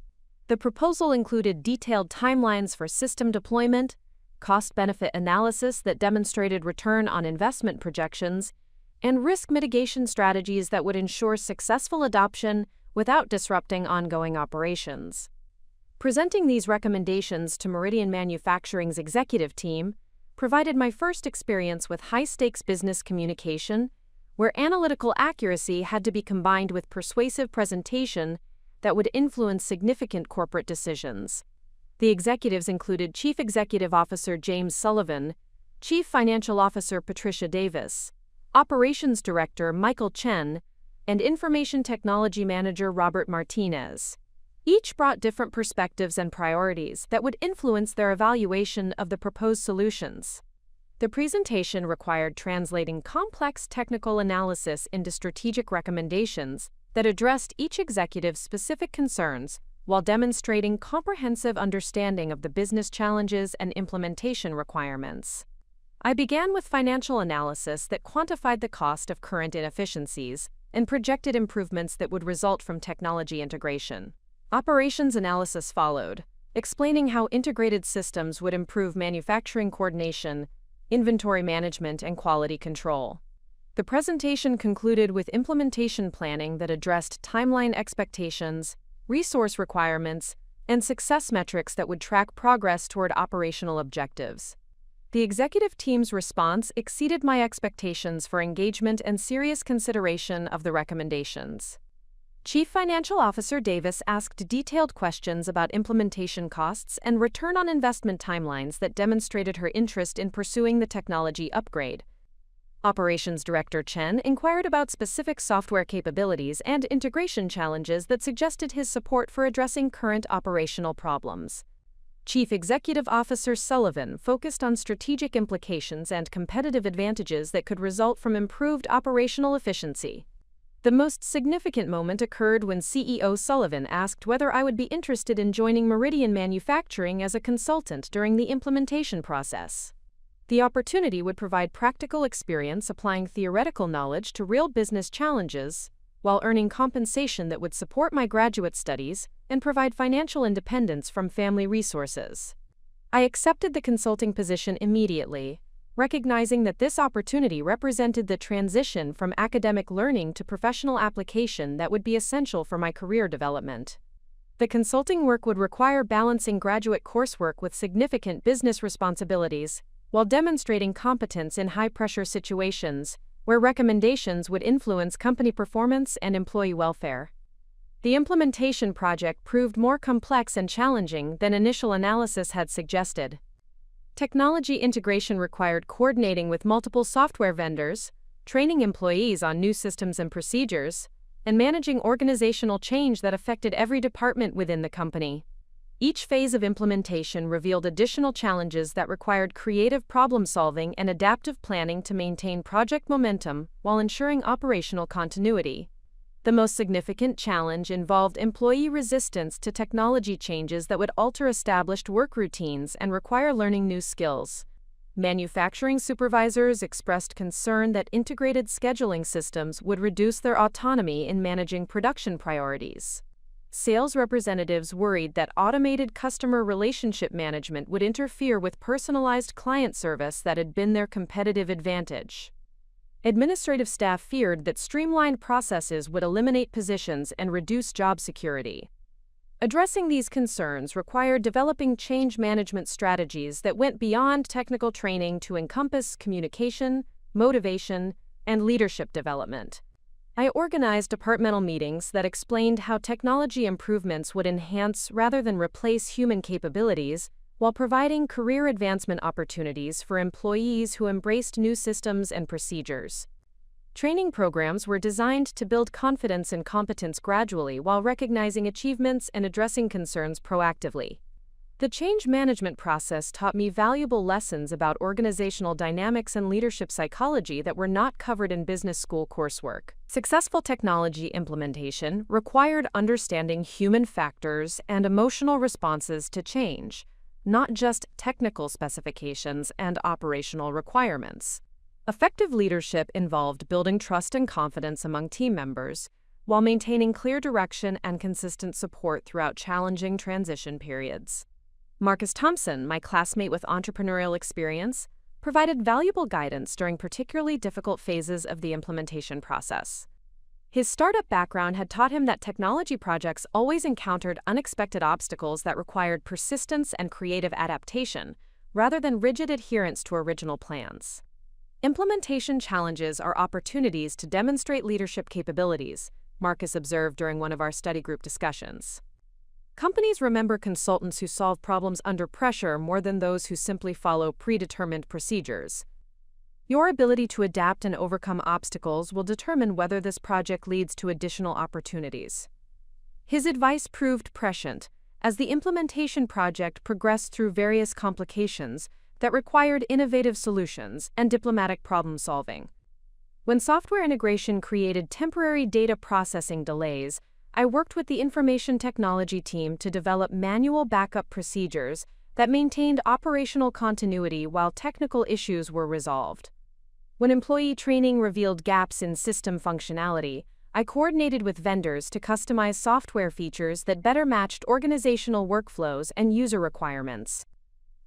The proposal included detailed timelines for system deployment, cost-benefit analysis that demonstrated return on investment projections, and risk mitigation strategies that would ensure successful adoption without disrupting ongoing operations. Presenting these recommendations to Meridian Manufacturing's executive team provided my first experience with high-stakes business communication, where analytical accuracy had to be combined with persuasive presentation that would influence significant corporate decisions. The executives included Chief Executive Officer James Sullivan, Chief Financial Officer Patricia Davis, Operations Director Michael Chen, and Information Technology Manager Robert Martinez. Each brought different perspectives and priorities that would influence their evaluation of the proposed solutions. The presentation required translating complex technical analysis into strategic recommendations that addressed each executive's specific concerns while demonstrating comprehensive understanding of the business challenges and implementation requirements. I began with financial analysis that quantified the cost of current inefficiencies and projected improvements that would result from technology integration. Operations analysis followed, explaining how integrated systems would improve manufacturing coordination, inventory management, and quality control. The presentation concluded with implementation planning that addressed timeline expectations, resource requirements, and success metrics that would track progress toward operational objectives. The executive team's response exceeded my expectations for engagement and serious consideration of the recommendations. Chief Financial Officer Davis asked detailed questions about implementation costs and return on investment timelines that demonstrated her interest in pursuing the technology upgrade. Operations Director Chen inquired about specific software capabilities and integration challenges that suggested his support for addressing current operational problems. Chief Executive Officer Sullivan focused on strategic implications and competitive advantages that could result from improved operational efficiency. The most significant moment occurred when CEO Sullivan asked whether I would be interested in joining Meridian Manufacturing as a consultant during the implementation process. The opportunity would provide practical experience applying theoretical knowledge to real business challenges, while earning compensation that would support my graduate studies and provide financial independence from family resources. I accepted the consulting position immediately, recognizing that this opportunity represented the transition from academic learning to professional application that would be essential for my career development. The consulting work would require balancing graduate coursework with significant business responsibilities, while demonstrating competence in high-pressure situations where recommendations would influence company performance and employee welfare. The implementation project proved more complex and challenging than initial analysis had suggested. Technology integration required coordinating with multiple software vendors, training employees on new systems and procedures, and managing organizational change that affected every department within the company. Each phase of implementation revealed additional challenges that required creative problem-solving and adaptive planning to maintain project momentum while ensuring operational continuity. The most significant challenge involved employee resistance to technology changes that would alter established work routines and require learning new skills. Manufacturing supervisors expressed concern that integrated scheduling systems would reduce their autonomy in managing production priorities. Sales representatives worried that automated customer relationship management would interfere with personalized client service that had been their competitive advantage. Administrative staff feared that streamlined processes would eliminate positions and reduce job security. Addressing these concerns required developing change management strategies that went beyond technical training to encompass communication, motivation, and leadership development. I organized departmental meetings that explained how technology improvements would enhance rather than replace human capabilities while providing career advancement opportunities for employees who embraced new systems and procedures. Training programs were designed to build confidence and competence gradually while recognizing achievements and addressing concerns proactively. The change management process taught me valuable lessons about organizational dynamics and leadership psychology that were not covered in business school coursework. Successful technology implementation required understanding human factors and emotional responses to change, not just technical specifications and operational requirements. Effective leadership involved building trust and confidence among team members, while maintaining clear direction and consistent support throughout challenging transition periods. Marcus Thompson, my classmate with entrepreneurial experience, provided valuable guidance during particularly difficult phases of the implementation process. His startup background had taught him that technology projects always encountered unexpected obstacles that required persistence and creative adaptation, rather than rigid adherence to original plans. Implementation challenges are opportunities to demonstrate leadership capabilities, Marcus observed during one of our study group discussions. Companies remember consultants who solve problems under pressure more than those who simply follow predetermined procedures. Your ability to adapt and overcome obstacles will determine whether this project leads to additional opportunities. His advice proved prescient, as the implementation project progressed through various complications that required innovative solutions and diplomatic problem-solving. When software integration created temporary data processing delays, I worked with the information technology team to develop manual backup procedures that maintained operational continuity while technical issues were resolved. When employee training revealed gaps in system functionality, I coordinated with vendors to customize software features that better matched organizational workflows and user requirements.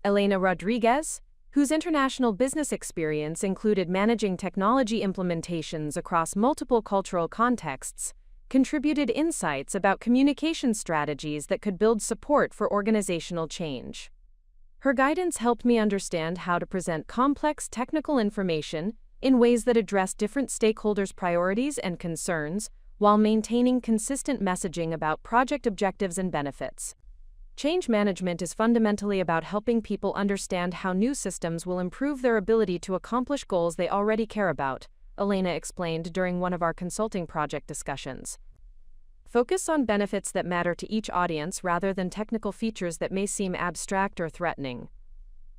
Elena Rodriguez, whose international business experience included managing technology implementations across multiple cultural contexts, contributed insights about communication strategies that could build support for organizational change. Her guidance helped me understand how to present complex technical information in ways that address different stakeholders' priorities and concerns, while maintaining consistent messaging about project objectives and benefits. Change management is fundamentally about helping people understand how new systems will improve their ability to accomplish goals they already care about, Elena explained during one of our consulting project discussions. Focus on benefits that matter to each audience rather than technical features that may seem abstract or threatening.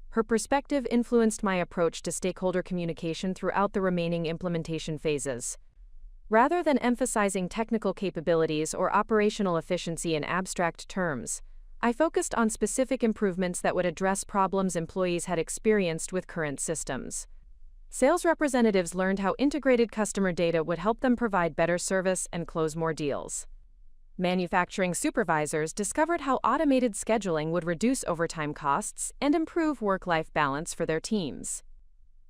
Her perspective influenced my approach to stakeholder communication throughout the remaining implementation phases. Rather than emphasizing technical capabilities or operational efficiency in abstract terms, I focused on specific improvements that would address problems employees had experienced with current systems. Sales representatives learned how integrated customer data would help them provide better service and close more deals. Manufacturing supervisors discovered how automated scheduling would reduce overtime costs and improve work-life balance for their teams.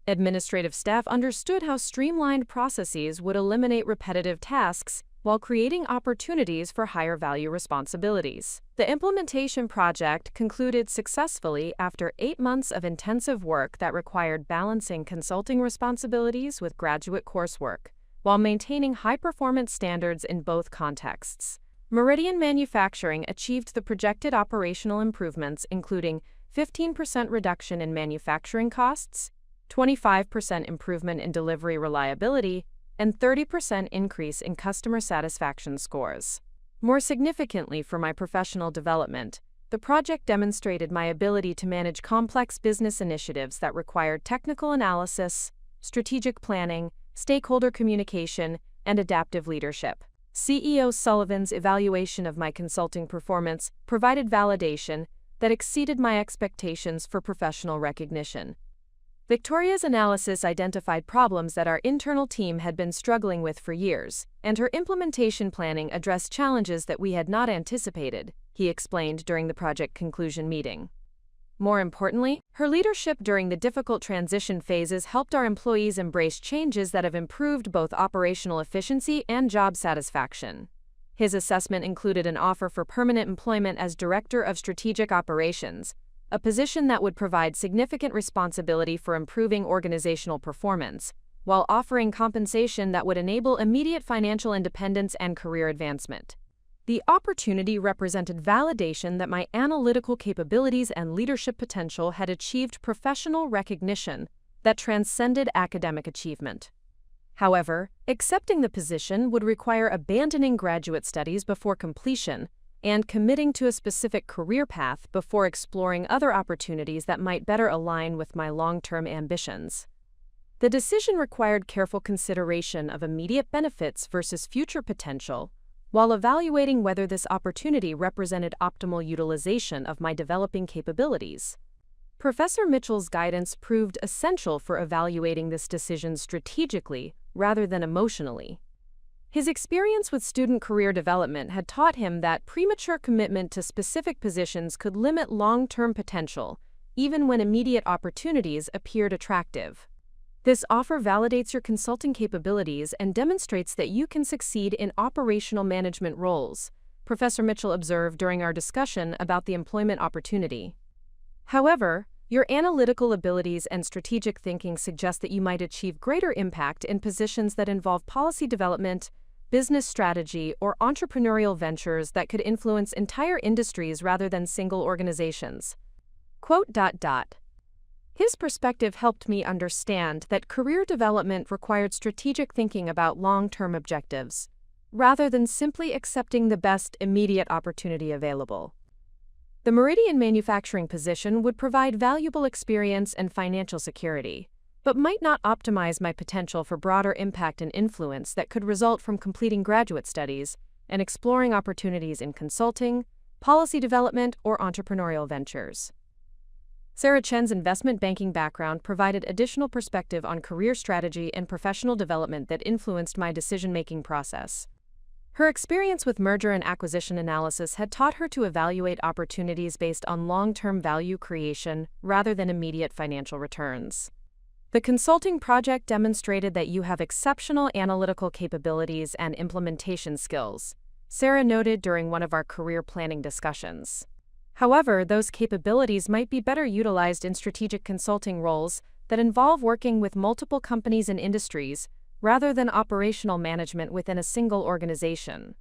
Administrative staff understood how streamlined processes would eliminate repetitive tasks while creating opportunities for higher-value responsibilities. The implementation project concluded successfully after 8 months of intensive work that required balancing consulting responsibilities with graduate coursework, while maintaining high-performance standards in both contexts. Meridian Manufacturing achieved the projected operational improvements, including 15% reduction in manufacturing costs, 25% improvement in delivery reliability, and 30% increase in customer satisfaction scores. More significantly for my professional development, the project demonstrated my ability to manage complex business initiatives that required technical analysis, strategic planning, stakeholder communication, and adaptive leadership. CEO Sullivan's evaluation of my consulting performance provided validation that exceeded my expectations for professional recognition. Victoria's analysis identified problems that our internal team had been struggling with for years, and her implementation planning addressed challenges that we had not anticipated, he explained during the project conclusion meeting. More importantly, her leadership during the difficult transition phases helped our employees embrace changes that have improved both operational efficiency and job satisfaction. His assessment included an offer for permanent employment as Director of Strategic Operations, a position that would provide significant responsibility for improving organizational performance, while offering compensation that would enable immediate financial independence and career advancement. The opportunity represented validation that my analytical capabilities and leadership potential had achieved professional recognition that transcended academic achievement. However, accepting the position would require abandoning graduate studies before completion and committing to a specific career path before exploring other opportunities that might better align with my long-term ambitions. The decision required careful consideration of immediate benefits versus future potential, while evaluating whether this opportunity represented optimal utilization of my developing capabilities. Professor Mitchell's guidance proved essential for evaluating this decision strategically rather than emotionally. His experience with student career development had taught him that premature commitment to specific positions could limit long-term potential, even when immediate opportunities appeared attractive. This offer validates your consulting capabilities and demonstrates that you can succeed in operational management roles, Professor Mitchell observed during our discussion about the employment opportunity. However, your analytical abilities and strategic thinking suggest that you might achieve greater impact in positions that involve policy development, business strategy, or entrepreneurial ventures that could influence entire industries rather than single organizations. His perspective helped me understand that career development required strategic thinking about long-term objectives, rather than simply accepting the best immediate opportunity available. The Meridian manufacturing position would provide valuable experience and financial security, but might not optimize my potential for broader impact and influence that could result from completing graduate studies and exploring opportunities in consulting, policy development, or entrepreneurial ventures. Sarah Chen's investment banking background provided additional perspective on career strategy and professional development that influenced my decision-making process. Her experience with merger and acquisition analysis had taught her to evaluate opportunities based on long-term value creation rather than immediate financial returns. The consulting project demonstrated that you have exceptional analytical capabilities and implementation skills, Sarah noted during one of our career planning discussions. However, those capabilities might be better utilized in strategic consulting roles that involve working with multiple companies and industries, rather than operational management within a single organization.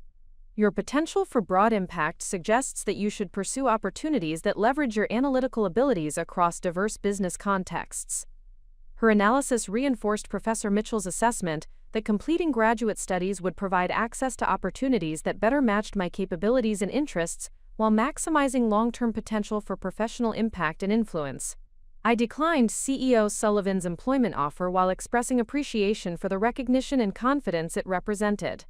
Your potential for broad impact suggests that you should pursue opportunities that leverage your analytical abilities across diverse business contexts. Her analysis reinforced Professor Mitchell's assessment that completing graduate studies would provide access to opportunities that better matched my capabilities and interests, while maximizing long-term potential for professional impact and influence. I declined CEO Sullivan's employment offer while expressing appreciation for the recognition and confidence it represented.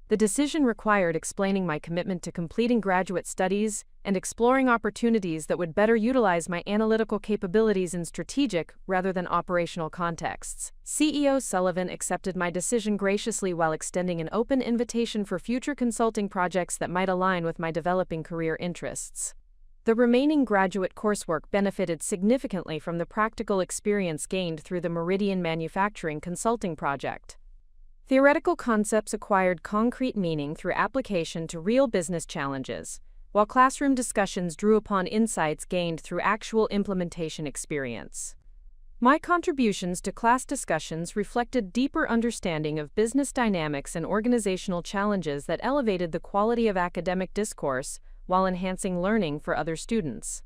The decision required explaining my commitment to completing graduate studies and exploring opportunities that would better utilize my analytical capabilities in strategic rather than operational contexts. CEO Sullivan accepted my decision graciously while extending an open invitation for future consulting projects that might align with my developing career interests. The remaining graduate coursework benefited significantly from the practical experience gained through the Meridian Manufacturing Consulting Project. Theoretical concepts acquired concrete meaning through application to real business challenges, while classroom discussions drew upon insights gained through actual implementation experience. My contributions to class discussions reflected deeper understanding of business dynamics and organizational challenges that elevated the quality of academic discourse while enhancing learning for other students.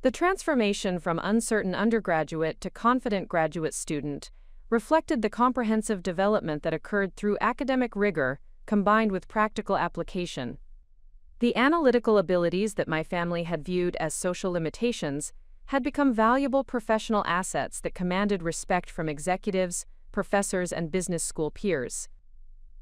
The transformation from uncertain undergraduate to confident graduate student reflected the comprehensive development that occurred through academic rigor combined with practical application. The analytical abilities that my family had viewed as social limitations had become valuable professional assets that commanded respect from executives, professors, and business school peers.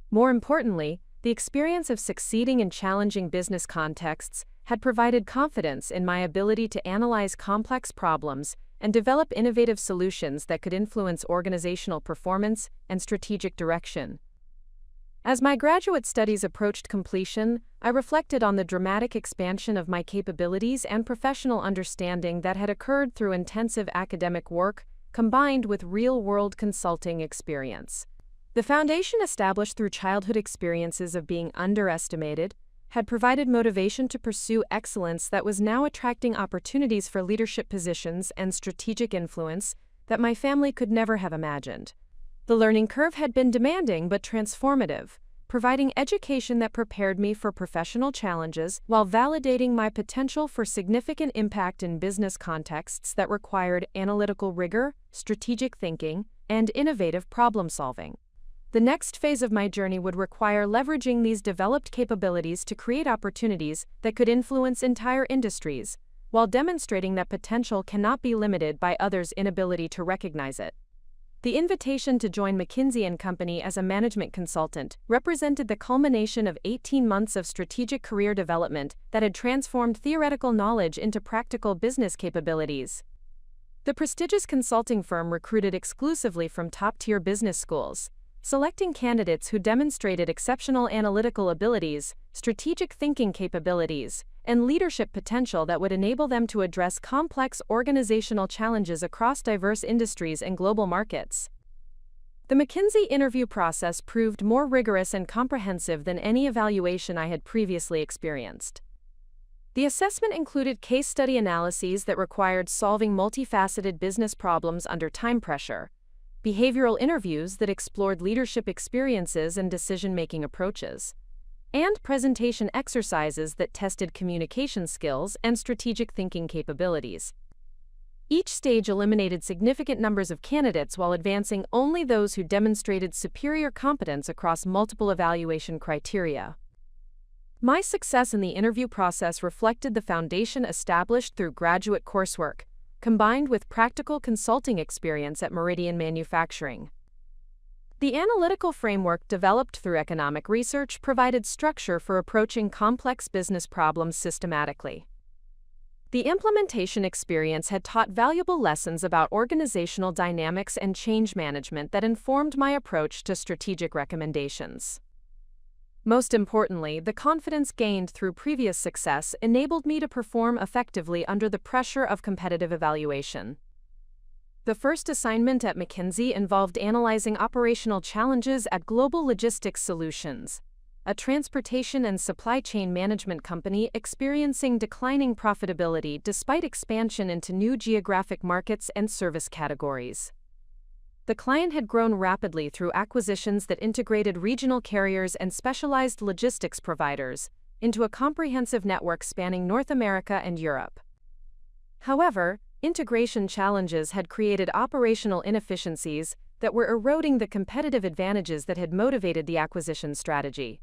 More importantly, the experience of succeeding in challenging business contexts had provided confidence in my ability to analyze complex problems and develop innovative solutions that could influence organizational performance and strategic direction. As my graduate studies approached completion, I reflected on the dramatic expansion of my capabilities and professional understanding that had occurred through intensive academic work combined with real-world consulting experience. The foundation established through childhood experiences of being underestimated had provided motivation to pursue excellence that was now attracting opportunities for leadership positions and strategic influence that my family could never have imagined. The learning curve had been demanding but transformative, providing education that prepared me for professional challenges while validating my potential for significant impact in business contexts that required analytical rigor, strategic thinking, and innovative problem-solving. The next phase of my journey would require leveraging these developed capabilities to create opportunities that could influence entire industries, while demonstrating that potential cannot be limited by others' inability to recognize it. The invitation to join McKinsey & Company as a management consultant represented the culmination of 18 months of strategic career development that had transformed theoretical knowledge into practical business capabilities. The prestigious consulting firm recruited exclusively from top-tier business schools, selecting candidates who demonstrated exceptional analytical abilities, strategic thinking capabilities, and leadership potential that would enable them to address complex organizational challenges across diverse industries and global markets. The McKinsey interview process proved more rigorous and comprehensive than any evaluation I had previously experienced. The assessment included case study analyses that required solving multifaceted business problems under time pressure, behavioral interviews that explored leadership experiences and decision-making approaches, and presentation exercises that tested communication skills and strategic thinking capabilities. Each stage eliminated significant numbers of candidates while advancing only those who demonstrated superior competence across multiple evaluation criteria. My success in the interview process reflected the foundation established through graduate coursework, combined with practical consulting experience at Meridian Manufacturing. The analytical framework developed through economic research provided structure for approaching complex business problems systematically. The implementation experience had taught valuable lessons about organizational dynamics and change management that informed my approach to strategic recommendations. Most importantly, the confidence gained through previous success enabled me to perform effectively under the pressure of competitive evaluation. The first assignment at McKinsey involved analyzing operational challenges at Global Logistics Solutions, a transportation and supply chain management company experiencing declining profitability despite expansion into new geographic markets and service categories. The client had grown rapidly through acquisitions that integrated regional carriers and specialized logistics providers into a comprehensive network spanning North America and Europe. However, integration challenges had created operational inefficiencies that were eroding the competitive advantages that had motivated the acquisition strategy.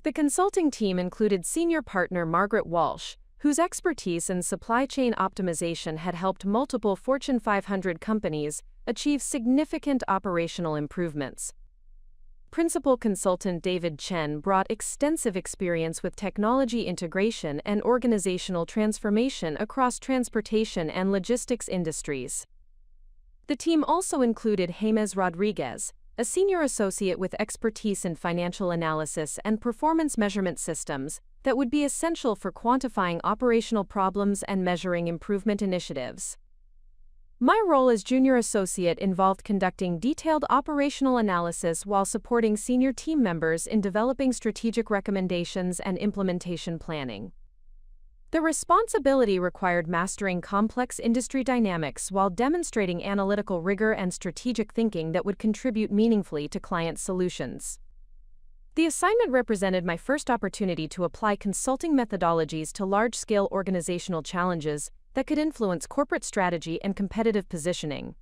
The consulting team included senior partner Margaret Walsh, whose expertise in supply chain optimization had helped multiple Fortune 500 companies achieve significant operational improvements. Principal consultant David Chen brought extensive experience with technology integration and organizational transformation across transportation and logistics industries. The team also included James Rodriguez, a senior associate with expertise in financial analysis and performance measurement systems that would be essential for quantifying operational problems and measuring improvement initiatives. My role as junior associate involved conducting detailed operational analysis while supporting senior team members in developing strategic recommendations and implementation planning. The responsibility required mastering complex industry dynamics while demonstrating analytical rigor and strategic thinking that would contribute meaningfully to client solutions. The assignment represented my first opportunity to apply consulting methodologies to large-scale organizational challenges that could influence corporate strategy and competitive positioning.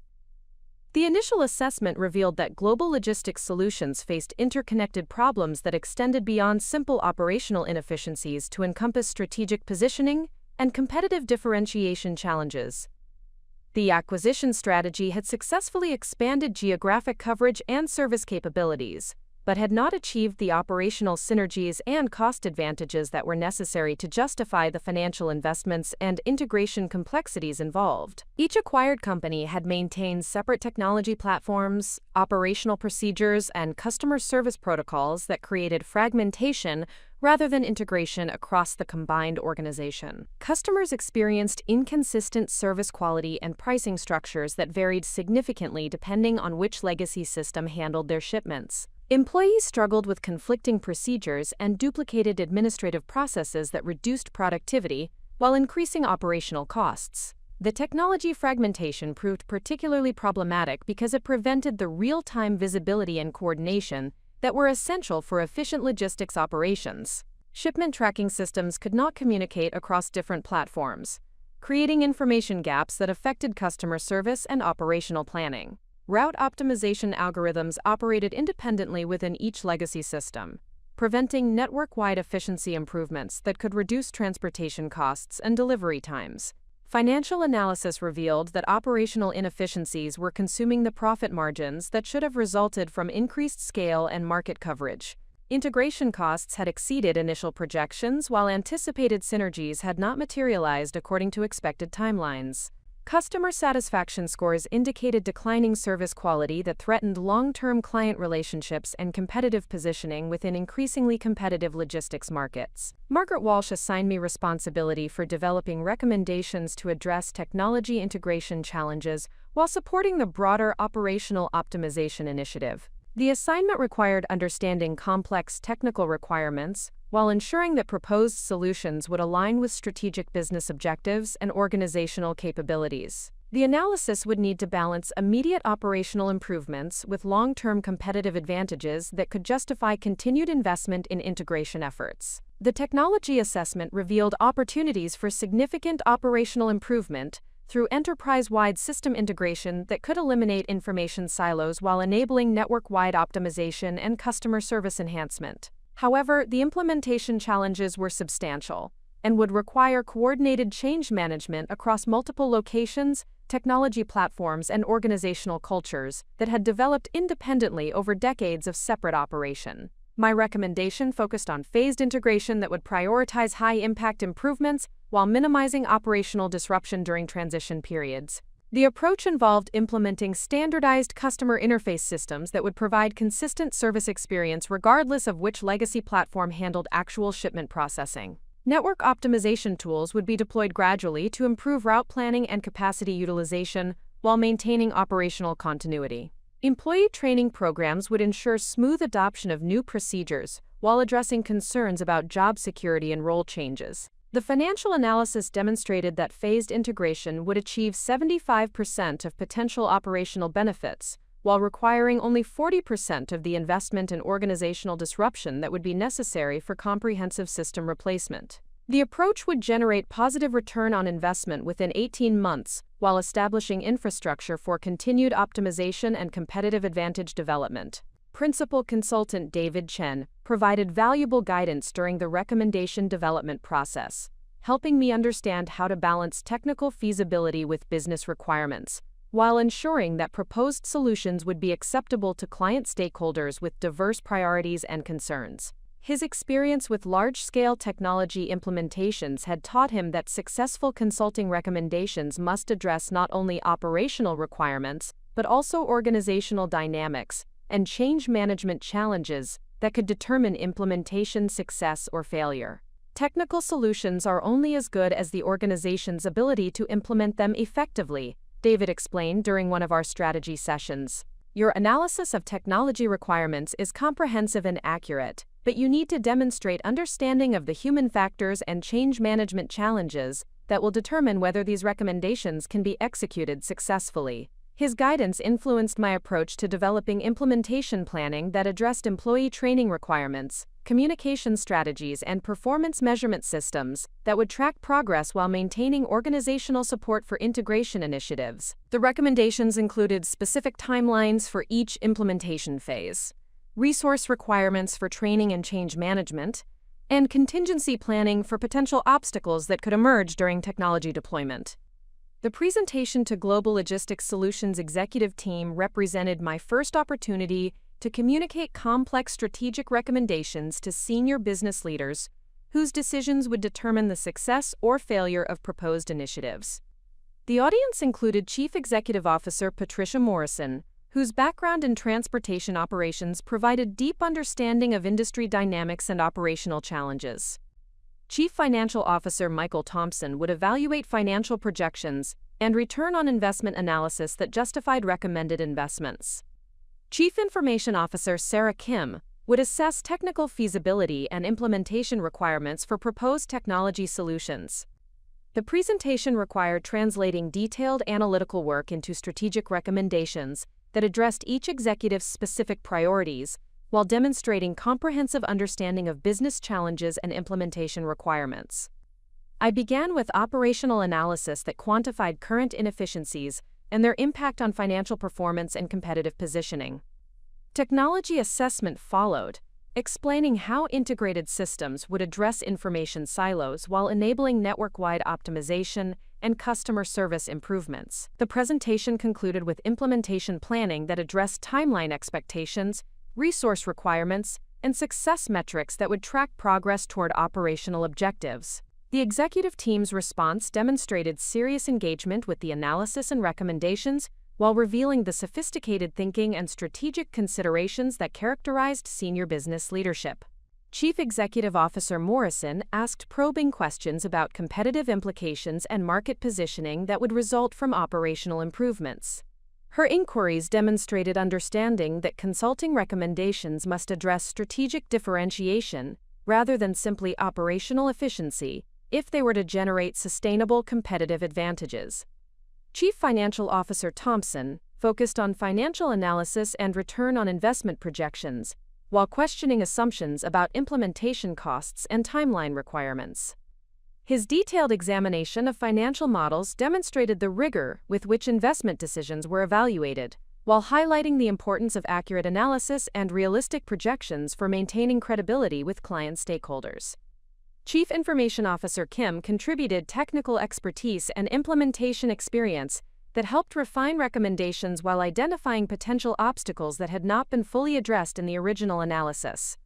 The initial assessment revealed that Global Logistics Solutions faced interconnected problems that extended beyond simple operational inefficiencies to encompass strategic positioning and competitive differentiation challenges. The acquisition strategy had successfully expanded geographic coverage and service capabilities, but had not achieved the operational synergies and cost advantages that were necessary to justify the financial investments and integration complexities involved. Each acquired company had maintained separate technology platforms, operational procedures, and customer service protocols that created fragmentation rather than integration across the combined organization. Customers experienced inconsistent service quality and pricing structures that varied significantly depending on which legacy system handled their shipments. Employees struggled with conflicting procedures and duplicated administrative processes that reduced productivity while increasing operational costs. The technology fragmentation proved particularly problematic because it prevented the real-time visibility and coordination that were essential for efficient logistics operations. Shipment tracking systems could not communicate across different platforms, creating information gaps that affected customer service and operational planning. Route optimization algorithms operated independently within each legacy system, preventing network-wide efficiency improvements that could reduce transportation costs and delivery times. Financial analysis revealed that operational inefficiencies were consuming the profit margins that should have resulted from increased scale and market coverage. Integration costs had exceeded initial projections, while anticipated synergies had not materialized according to expected timelines. Customer satisfaction scores indicated declining service quality that threatened long-term client relationships and competitive positioning within increasingly competitive logistics markets. Margaret Walsh assigned me responsibility for developing recommendations to address technology integration challenges while supporting the broader operational optimization initiative. The assignment required understanding complex technical requirements while ensuring that proposed solutions would align with strategic business objectives and organizational capabilities. The analysis would need to balance immediate operational improvements with long-term competitive advantages that could justify continued investment in integration efforts. The technology assessment revealed opportunities for significant operational improvement through enterprise-wide system integration that could eliminate information silos while enabling network-wide optimization and customer service enhancement. However, the implementation challenges were substantial and would require coordinated change management across multiple locations, technology platforms, and organizational cultures that had developed independently over decades of separate operation. My recommendation focused on phased integration that would prioritize high-impact improvements while minimizing operational disruption during transition periods. The approach involved implementing standardized customer interface systems that would provide consistent service experience regardless of which legacy platform handled actual shipment processing. Network optimization tools would be deployed gradually to improve route planning and capacity utilization while maintaining operational continuity. Employee training programs would ensure smooth adoption of new procedures while addressing concerns about job security and role changes. The financial analysis demonstrated that phased integration would achieve 75% of potential operational benefits, while requiring only 40% of the investment and organizational disruption that would be necessary for comprehensive system replacement. The approach would generate positive return on investment within 18 months, while establishing infrastructure for continued optimization and competitive advantage development. Principal consultant David Chen provided valuable guidance during the recommendation development process, helping me understand how to balance technical feasibility with business requirements, while ensuring that proposed solutions would be acceptable to client stakeholders with diverse priorities and concerns. His experience with large-scale technology implementations had taught him that successful consulting recommendations must address not only operational requirements, but also organizational dynamics and change management challenges that could determine implementation success or failure. Technical solutions are only as good as the organization's ability to implement them effectively, David explained during one of our strategy sessions. Your analysis of technology requirements is comprehensive and accurate, but you need to demonstrate understanding of the human factors and change management challenges that will determine whether these recommendations can be executed successfully. His guidance influenced my approach to developing implementation planning that addressed employee training requirements, communication strategies, and performance measurement systems that would track progress while maintaining organizational support for integration initiatives. The recommendations included specific timelines for each implementation phase, resource requirements for training and change management, and contingency planning for potential obstacles that could emerge during technology deployment. The presentation to Global Logistics Solutions executive team represented my first opportunity to communicate complex strategic recommendations to senior business leaders whose decisions would determine the success or failure of proposed initiatives. The audience included Chief Executive Officer Patricia Morrison, whose background in transportation operations provided deep understanding of industry dynamics and operational challenges. Chief Financial Officer Michael Thompson would evaluate financial projections and return on investment analysis that justified recommended investments. Chief Information Officer Sarah Kim would assess technical feasibility and implementation requirements for proposed technology solutions. The presentation required translating detailed analytical work into strategic recommendations that addressed each executive's specific priorities, while demonstrating comprehensive understanding of business challenges and implementation requirements. I began with operational analysis that quantified current inefficiencies and their impact on financial performance and competitive positioning. Technology assessment followed, explaining how integrated systems would address information silos while enabling network-wide optimization and customer service improvements. The presentation concluded with implementation planning that addressed timeline expectations, resource requirements, and success metrics that would track progress toward operational objectives. The executive team's response demonstrated serious engagement with the analysis and recommendations, while revealing the sophisticated thinking and strategic considerations that characterized senior business leadership. Chief Executive Officer Morrison asked probing questions about competitive implications and market positioning that would result from operational improvements. Her inquiries demonstrated understanding that consulting recommendations must address strategic differentiation rather than simply operational efficiency if they were to generate sustainable competitive advantages. Chief Financial Officer Thompson focused on financial analysis and return on investment projections, while questioning assumptions about implementation costs and timeline requirements. His detailed examination of financial models demonstrated the rigor with which investment decisions were evaluated, while highlighting the importance of accurate analysis and realistic projections for maintaining credibility with client stakeholders. Chief Information Officer Kim contributed technical expertise and implementation experience that helped refine recommendations while identifying potential obstacles that had not been fully addressed in the original analysis.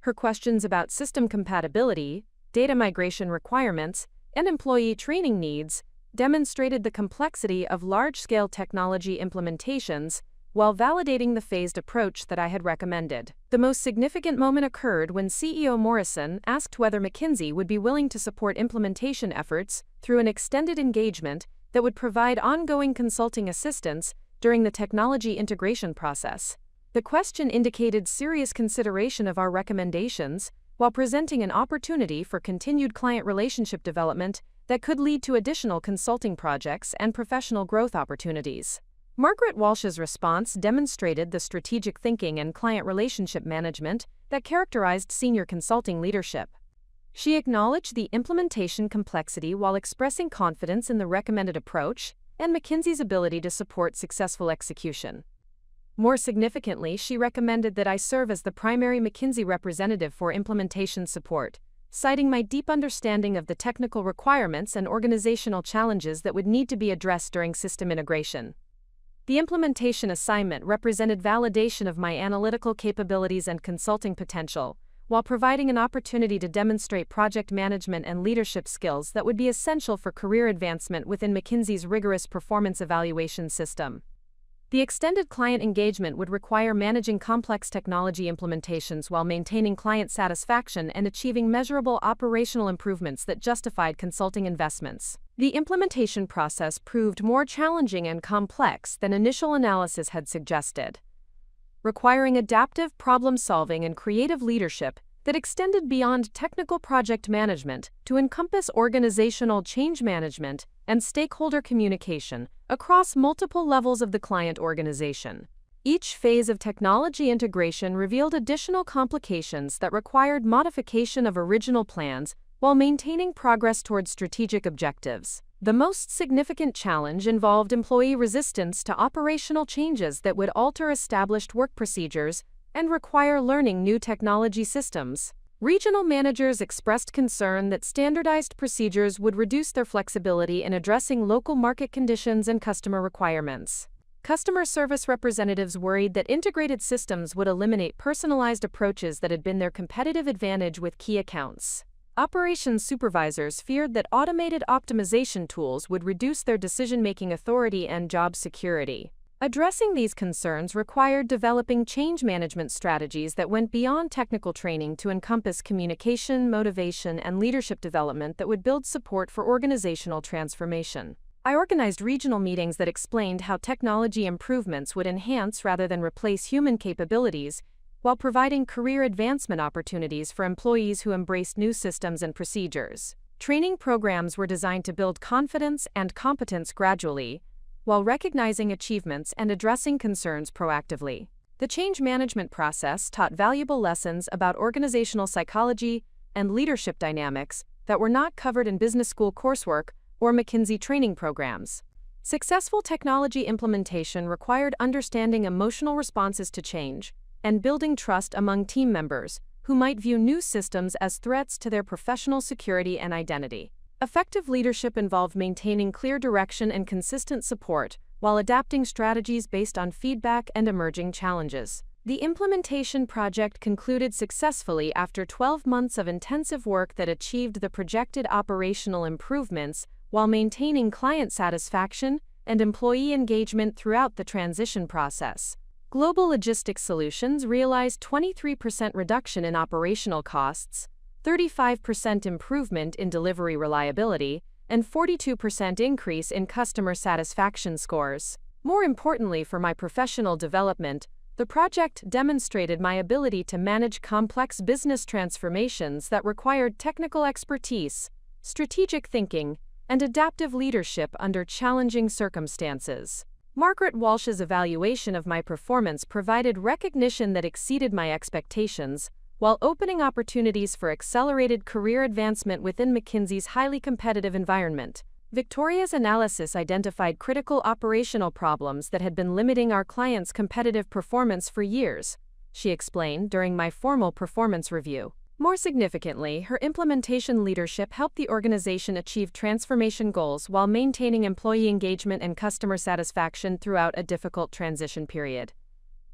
Her questions about system compatibility, data migration requirements, and employee training needs demonstrated the complexity of large-scale technology implementations while validating the phased approach that I had recommended. The most significant moment occurred when CEO Morrison asked whether McKinsey would be willing to support implementation efforts through an extended engagement that would provide ongoing consulting assistance during the technology integration process. The question indicated serious consideration of our recommendations while presenting an opportunity for continued client relationship development that could lead to additional consulting projects and professional growth opportunities. Margaret Walsh's response demonstrated the strategic thinking and client relationship management that characterized senior consulting leadership. She acknowledged the implementation complexity while expressing confidence in the recommended approach and McKinsey's ability to support successful execution. More significantly, she recommended that I serve as the primary McKinsey representative for implementation support, citing my deep understanding of the technical requirements and organizational challenges that would need to be addressed during system integration. The implementation assignment represented validation of my analytical capabilities and consulting potential, while providing an opportunity to demonstrate project management and leadership skills that would be essential for career advancement within McKinsey's rigorous performance evaluation system. The extended client engagement would require managing complex technology implementations while maintaining client satisfaction and achieving measurable operational improvements that justified consulting investments. The implementation process proved more challenging and complex than initial analysis had suggested, requiring adaptive problem-solving and creative leadership that extended beyond technical project management to encompass organizational change management and stakeholder communication across multiple levels of the client organization. Each phase of technology integration revealed additional complications that required modification of original plans while maintaining progress towards strategic objectives. The most significant challenge involved employee resistance to operational changes that would alter established work procedures and require learning new technology systems. Regional managers expressed concern that standardized procedures would reduce their flexibility in addressing local market conditions and customer requirements. Customer service representatives worried that integrated systems would eliminate personalized approaches that had been their competitive advantage with key accounts. Operations supervisors feared that automated optimization tools would reduce their decision-making authority and job security. Addressing these concerns required developing change management strategies that went beyond technical training to encompass communication, motivation, and leadership development that would build support for organizational transformation. I organized regional meetings that explained how technology improvements would enhance rather than replace human capabilities, while providing career advancement opportunities for employees who embraced new systems and procedures. Training programs were designed to build confidence and competence gradually, while recognizing achievements and addressing concerns proactively. The change management process taught valuable lessons about organizational psychology and leadership dynamics that were not covered in business school coursework or McKinsey training programs. Successful technology implementation required understanding emotional responses to change and building trust among team members who might view new systems as threats to their professional security and identity. Effective leadership involved maintaining clear direction and consistent support while adapting strategies based on feedback and emerging challenges. The implementation project concluded successfully after 12 months of intensive work that achieved the projected operational improvements while maintaining client satisfaction and employee engagement throughout the transition process. Global Logistics Solutions realized 23% reduction in operational costs, 35% improvement in delivery reliability, and 42% increase in customer satisfaction scores. More importantly for my professional development, the project demonstrated my ability to manage complex business transformations that required technical expertise, strategic thinking, and adaptive leadership under challenging circumstances. Margaret Walsh's evaluation of my performance provided recognition that exceeded my expectations, while opening opportunities for accelerated career advancement within McKinsey's highly competitive environment. Victoria's analysis identified critical operational problems that had been limiting our clients' competitive performance for years, she explained during my formal performance review. More significantly, her implementation leadership helped the organization achieve transformation goals while maintaining employee engagement and customer satisfaction throughout a difficult transition period.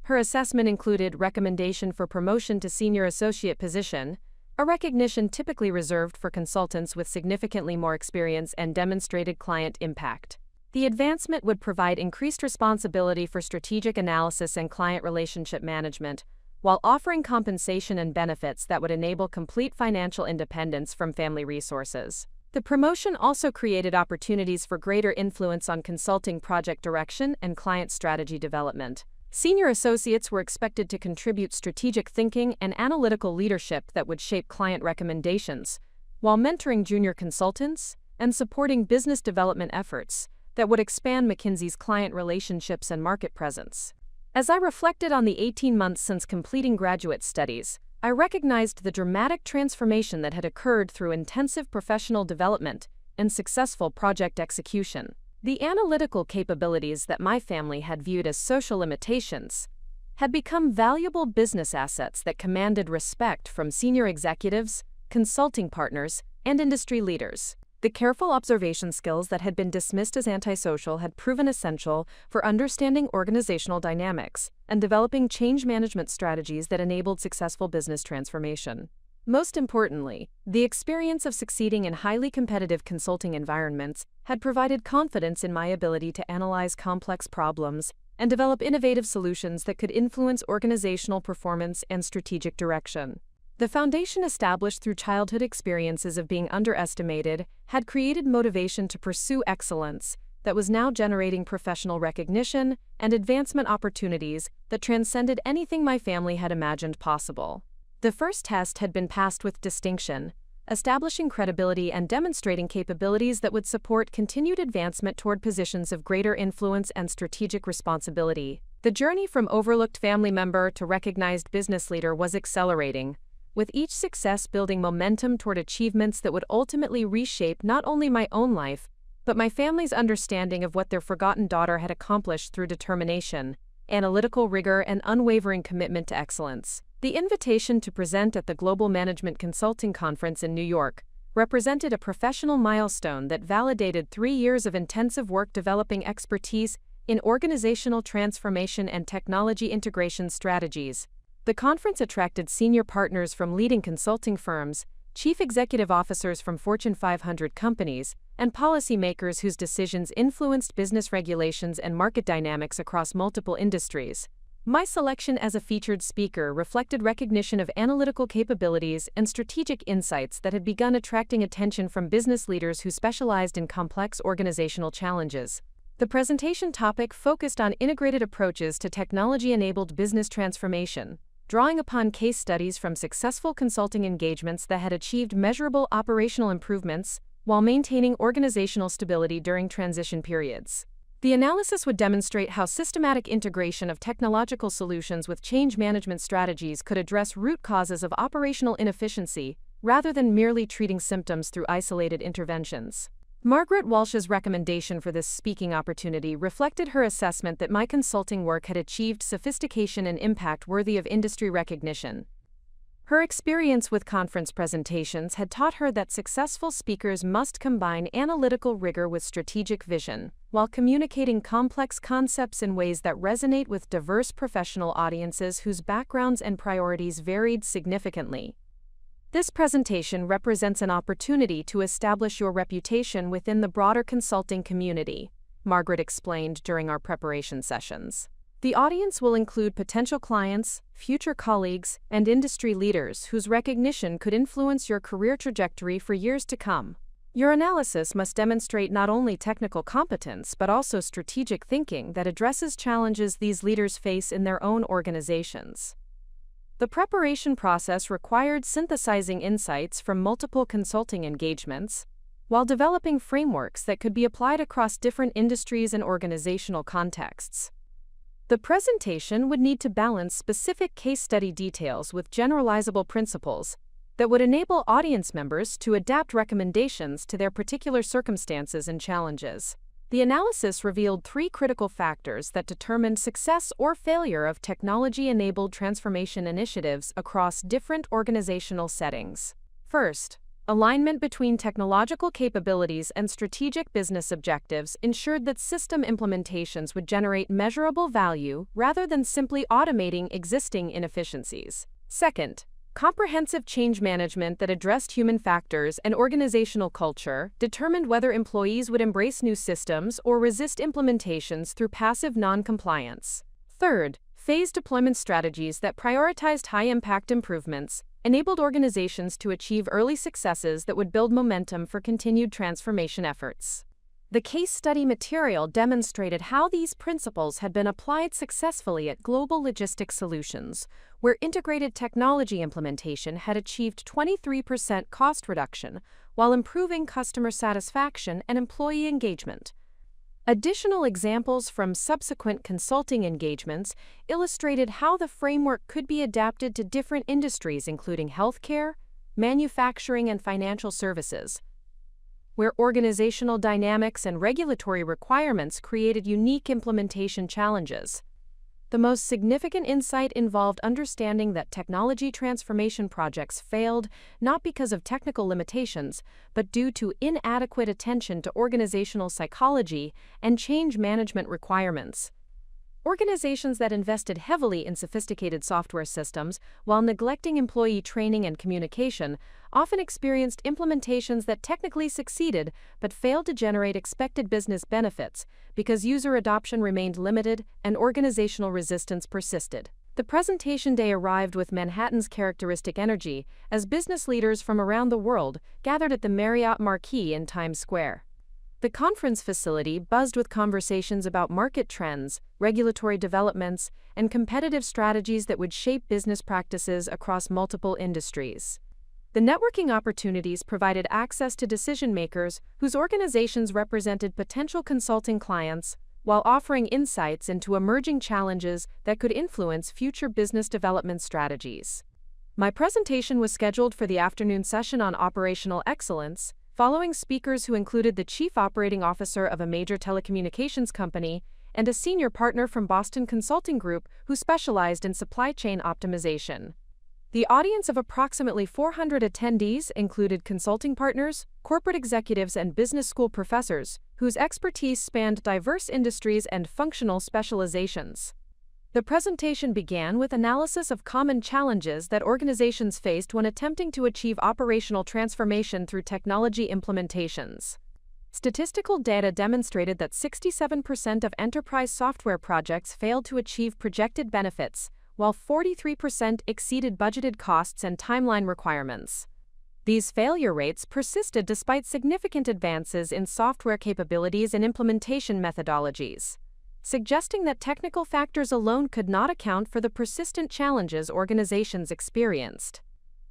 Her assessment included recommendation for promotion to senior associate position, a recognition typically reserved for consultants with significantly more experience and demonstrated client impact. The advancement would provide increased responsibility for strategic analysis and client relationship management, while offering compensation and benefits that would enable complete financial independence from family resources. The promotion also created opportunities for greater influence on consulting project direction and client strategy development. Senior associates were expected to contribute strategic thinking and analytical leadership that would shape client recommendations, while mentoring junior consultants and supporting business development efforts that would expand McKinsey's client relationships and market presence. As I reflected on the 18 months since completing graduate studies, I recognized the dramatic transformation that had occurred through intensive professional development and successful project execution. The analytical capabilities that my family had viewed as social limitations had become valuable business assets that commanded respect from senior executives, consulting partners, and industry leaders. The careful observation skills that had been dismissed as antisocial had proven essential for understanding organizational dynamics and developing change management strategies that enabled successful business transformation. Most importantly, the experience of succeeding in highly competitive consulting environments had provided confidence in my ability to analyze complex problems and develop innovative solutions that could influence organizational performance and strategic direction. The foundation established through childhood experiences of being underestimated had created motivation to pursue excellence that was now generating professional recognition and advancement opportunities that transcended anything my family had imagined possible. The first test had been passed with distinction, establishing credibility and demonstrating capabilities that would support continued advancement toward positions of greater influence and strategic responsibility. The journey from overlooked family member to recognized business leader was accelerating, with each success building momentum toward achievements that would ultimately reshape not only my own life, but my family's understanding of what their forgotten daughter had accomplished through determination, analytical rigor, and unwavering commitment to excellence. The invitation to present at the Global Management Consulting Conference in New York represented a professional milestone that validated 3 years of intensive work developing expertise in organizational transformation and technology integration strategies. The conference attracted senior partners from leading consulting firms, chief executive officers from Fortune 500 companies, and policymakers whose decisions influenced business regulations and market dynamics across multiple industries. My selection as a featured speaker reflected recognition of analytical capabilities and strategic insights that had begun attracting attention from business leaders who specialized in complex organizational challenges. The presentation topic focused on integrated approaches to technology-enabled business transformation, drawing upon case studies from successful consulting engagements that had achieved measurable operational improvements while maintaining organizational stability during transition periods. The analysis would demonstrate how systematic integration of technological solutions with change management strategies could address root causes of operational inefficiency, rather than merely treating symptoms through isolated interventions. Margaret Walsh's recommendation for this speaking opportunity reflected her assessment that my consulting work had achieved sophistication and impact worthy of industry recognition. Her experience with conference presentations had taught her that successful speakers must combine analytical rigor with strategic vision, while communicating complex concepts in ways that resonate with diverse professional audiences whose backgrounds and priorities varied significantly. This presentation represents an opportunity to establish your reputation within the broader consulting community, Margaret explained during our preparation sessions. The audience will include potential clients, future colleagues, and industry leaders whose recognition could influence your career trajectory for years to come. Your analysis must demonstrate not only technical competence but also strategic thinking that addresses challenges these leaders face in their own organizations. The preparation process required synthesizing insights from multiple consulting engagements, while developing frameworks that could be applied across different industries and organizational contexts. The presentation would need to balance specific case study details with generalizable principles that would enable audience members to adapt recommendations to their particular circumstances and challenges. The analysis revealed 3 critical factors that determined success or failure of technology-enabled transformation initiatives across different organizational settings. First, alignment between technological capabilities and strategic business objectives ensured that system implementations would generate measurable value rather than simply automating existing inefficiencies. Second, comprehensive change management that addressed human factors and organizational culture determined whether employees would embrace new systems or resist implementations through passive non-compliance. Third, phased deployment strategies that prioritized high-impact improvements enabled organizations to achieve early successes that would build momentum for continued transformation efforts. The case study material demonstrated how these principles had been applied successfully at Global Logistics Solutions, where integrated technology implementation had achieved 23% cost reduction while improving customer satisfaction and employee engagement. Additional examples from subsequent consulting engagements illustrated how the framework could be adapted to different industries including healthcare, manufacturing, and financial services, where organizational dynamics and regulatory requirements created unique implementation challenges. The most significant insight involved understanding that technology transformation projects failed not because of technical limitations, but due to inadequate attention to organizational psychology and change management requirements. Organizations that invested heavily in sophisticated software systems while neglecting employee training and communication often experienced implementations that technically succeeded but failed to generate expected business benefits because user adoption remained limited and organizational resistance persisted. The presentation day arrived with Manhattan's characteristic energy as business leaders from around the world gathered at the Marriott Marquis in Times Square. The conference facility buzzed with conversations about market trends, regulatory developments, and competitive strategies that would shape business practices across multiple industries. The networking opportunities provided access to decision-makers whose organizations represented potential consulting clients, while offering insights into emerging challenges that could influence future business development strategies. My presentation was scheduled for the afternoon session on operational excellence, following speakers who included the chief operating officer of a major telecommunications company and a senior partner from Boston Consulting Group who specialized in supply chain optimization. The audience of approximately 400 attendees included consulting partners, corporate executives, and business school professors whose expertise spanned diverse industries and functional specializations. The presentation began with analysis of common challenges that organizations faced when attempting to achieve operational transformation through technology implementations. Statistical data demonstrated that 67% of enterprise software projects failed to achieve projected benefits, while 43% exceeded budgeted costs and timeline requirements. These failure rates persisted despite significant advances in software capabilities and implementation methodologies, suggesting that technical factors alone could not account for the persistent challenges organizations experienced.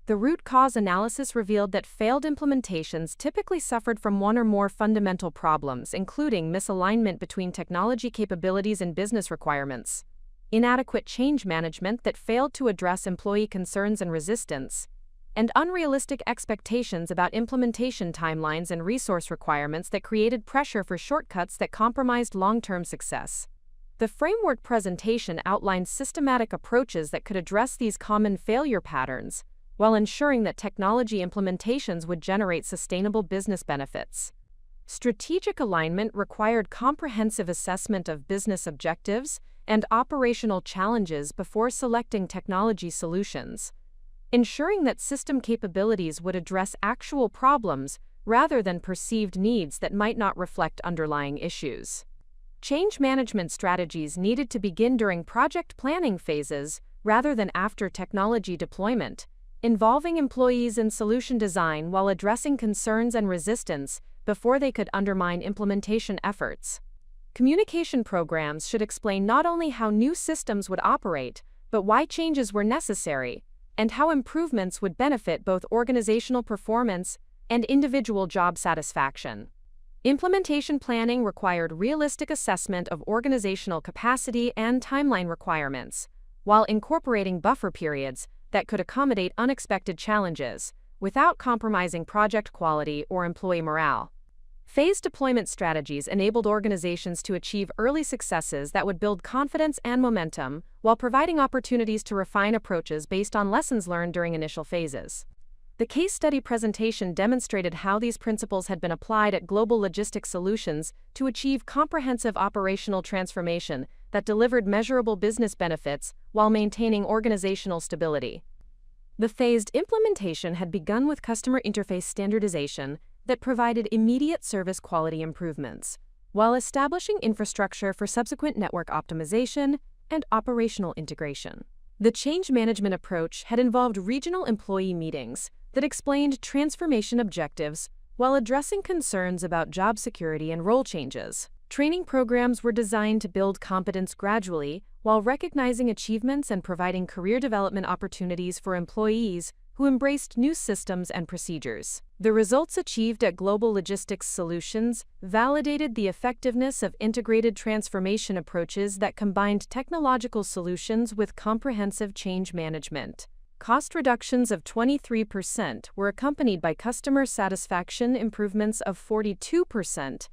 The root cause analysis revealed that failed implementations typically suffered from one or more fundamental problems, including misalignment between technology capabilities and business requirements, inadequate change management that failed to address employee concerns and resistance, and unrealistic expectations about implementation timelines and resource requirements that created pressure for shortcuts that compromised long-term success. The framework presentation outlined systematic approaches that could address these common failure patterns, while ensuring that technology implementations would generate sustainable business benefits. Strategic alignment required comprehensive assessment of business objectives and operational challenges before selecting technology solutions, ensuring that system capabilities would address actual problems rather than perceived needs that might not reflect underlying issues. Change management strategies needed to begin during project planning phases rather than after technology deployment, involving employees in solution design while addressing concerns and resistance before they could undermine implementation efforts. Communication programs should explain not only how new systems would operate, but why changes were necessary, and how improvements would benefit both organizational performance and individual job satisfaction. Implementation planning required realistic assessment of organizational capacity and timeline requirements, while incorporating buffer periods that could accommodate unexpected challenges without compromising project quality or employee morale. Phased deployment strategies enabled organizations to achieve early successes that would build confidence and momentum while providing opportunities to refine approaches based on lessons learned during initial phases. The case study presentation demonstrated how these principles had been applied at Global Logistics Solutions to achieve comprehensive operational transformation that delivered measurable business benefits while maintaining organizational stability. The phased implementation had begun with customer interface standardization that provided immediate service quality improvements, while establishing infrastructure for subsequent network optimization and operational integration. The change management approach had involved regional employee meetings that explained transformation objectives while addressing concerns about job security and role changes. Training programs were designed to build competence gradually while recognizing achievements and providing career development opportunities for employees who embraced new systems and procedures. The results achieved at Global Logistics Solutions validated the effectiveness of integrated transformation approaches that combined technological solutions with comprehensive change management. Cost reductions of 23% were accompanied by customer satisfaction improvements of 42%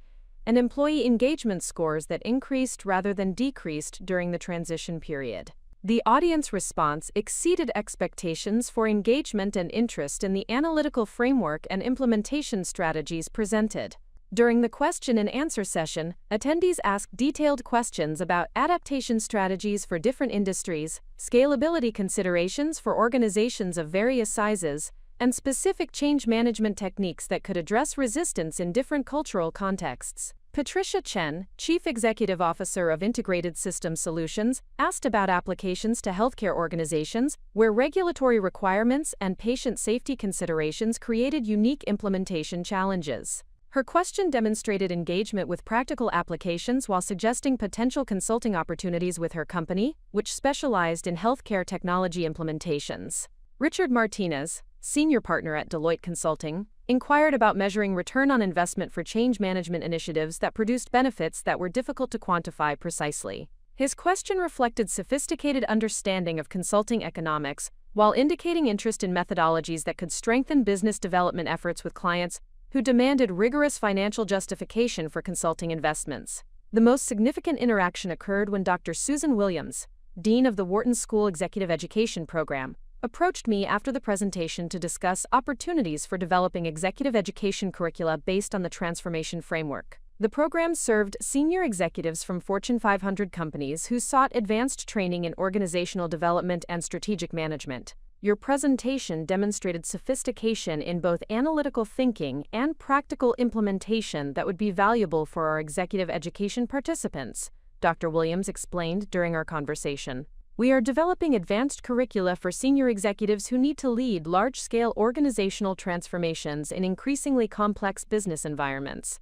and employee engagement scores that increased rather than decreased during the transition period. The audience response exceeded expectations for engagement and interest in the analytical framework and implementation strategies presented. During the question and answer session, attendees asked detailed questions about adaptation strategies for different industries, scalability considerations for organizations of various sizes, and specific change management techniques that could address resistance in different cultural contexts. Patricia Chen, Chief Executive Officer of Integrated System Solutions, asked about applications to healthcare organizations where regulatory requirements and patient safety considerations created unique implementation challenges. Her question demonstrated engagement with practical applications while suggesting potential consulting opportunities with her company, which specialized in healthcare technology implementations. Richard Martinez, Senior Partner at Deloitte Consulting, inquired about measuring return on investment for change management initiatives that produced benefits that were difficult to quantify precisely. His question reflected sophisticated understanding of consulting economics, while indicating interest in methodologies that could strengthen business development efforts with clients who demanded rigorous financial justification for consulting investments. The most significant interaction occurred when Dr. Susan Williams, Dean of the Wharton School Executive Education Program, approached me after the presentation to discuss opportunities for developing executive education curricula based on the transformation framework. The program served senior executives from Fortune 500 companies who sought advanced training in organizational development and strategic management. Your presentation demonstrated sophistication in both analytical thinking and practical implementation that would be valuable for our executive education participants, Dr. Williams explained during our conversation. We are developing advanced curricula for senior executives who need to lead large-scale organizational transformations in increasingly complex business environments.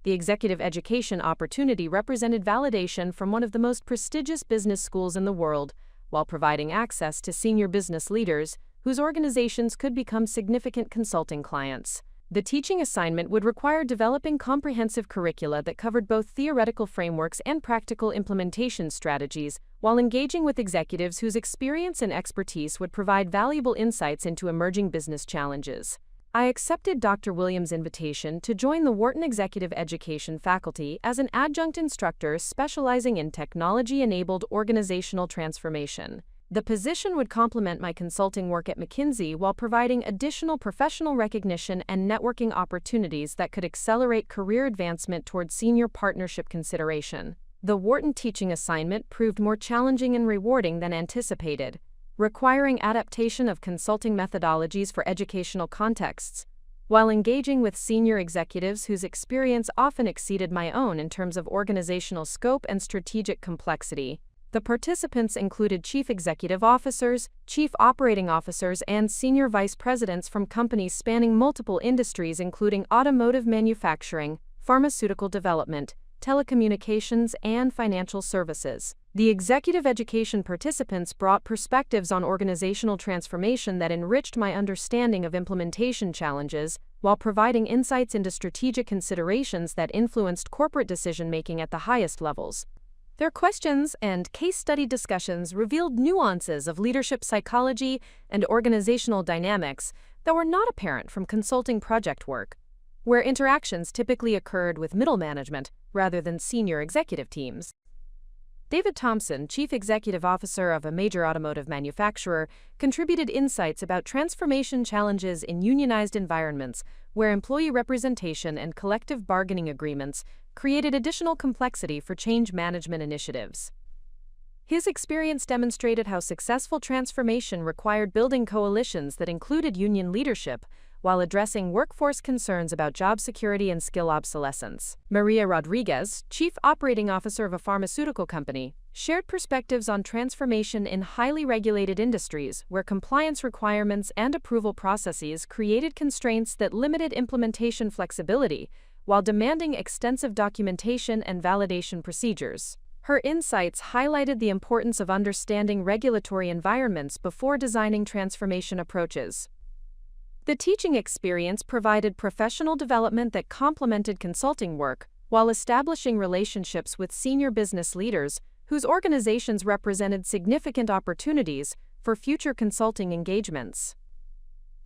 The executive education opportunity represented validation from one of the most prestigious business schools in the world, while providing access to senior business leaders whose organizations could become significant consulting clients. The teaching assignment would require developing comprehensive curricula that covered both theoretical frameworks and practical implementation strategies, while engaging with executives whose experience and expertise would provide valuable insights into emerging business challenges. I accepted Dr. Williams' invitation to join the Wharton Executive Education faculty as an adjunct instructor specializing in technology-enabled organizational transformation. The position would complement my consulting work at McKinsey while providing additional professional recognition and networking opportunities that could accelerate career advancement toward senior partnership consideration. The Wharton teaching assignment proved more challenging and rewarding than anticipated, requiring adaptation of consulting methodologies for educational contexts, while engaging with senior executives whose experience often exceeded my own in terms of organizational scope and strategic complexity. The participants included chief executive officers, chief operating officers, and senior vice presidents from companies spanning multiple industries including automotive manufacturing, pharmaceutical development, telecommunications, and financial services. The executive education participants brought perspectives on organizational transformation that enriched my understanding of implementation challenges, while providing insights into strategic considerations that influenced corporate decision-making at the highest levels. Their questions and case study discussions revealed nuances of leadership psychology and organizational dynamics that were not apparent from consulting project work, where interactions typically occurred with middle management rather than senior executive teams. David Thompson, Chief Executive Officer of a major automotive manufacturer, contributed insights about transformation challenges in unionized environments where employee representation and collective bargaining agreements created additional complexity for change management initiatives. His experience demonstrated how successful transformation required building coalitions that included union leadership while addressing workforce concerns about job security and skill obsolescence. Maria Rodriguez, Chief Operating Officer of a pharmaceutical company, shared perspectives on transformation in highly regulated industries where compliance requirements and approval processes created constraints that limited implementation flexibility while demanding extensive documentation and validation procedures. Her insights highlighted the importance of understanding regulatory environments before designing transformation approaches. The teaching experience provided professional development that complemented consulting work while establishing relationships with senior business leaders whose organizations represented significant opportunities for future consulting engagements.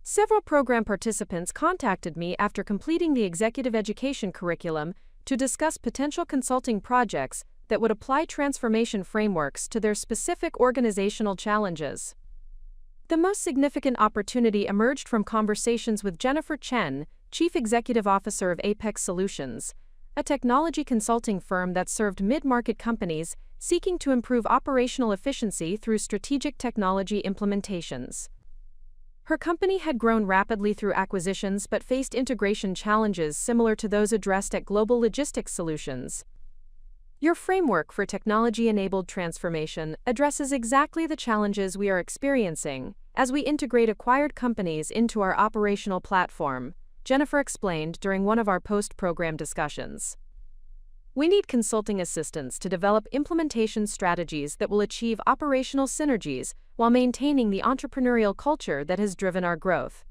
Several program participants contacted me after completing the executive education curriculum to discuss potential consulting projects that would apply transformation frameworks to their specific organizational challenges. The most significant opportunity emerged from conversations with Jennifer Chen, Chief Executive Officer of Apex Solutions, a technology consulting firm that served mid-market companies seeking to improve operational efficiency through strategic technology implementations. Her company had grown rapidly through acquisitions but faced integration challenges similar to those addressed at Global Logistics Solutions. Your framework for technology-enabled transformation addresses exactly the challenges we are experiencing as we integrate acquired companies into our operational platform, Jennifer explained during one of our post-program discussions. We need consulting assistance to develop implementation strategies that will achieve operational synergies while maintaining the entrepreneurial culture that has driven our growth.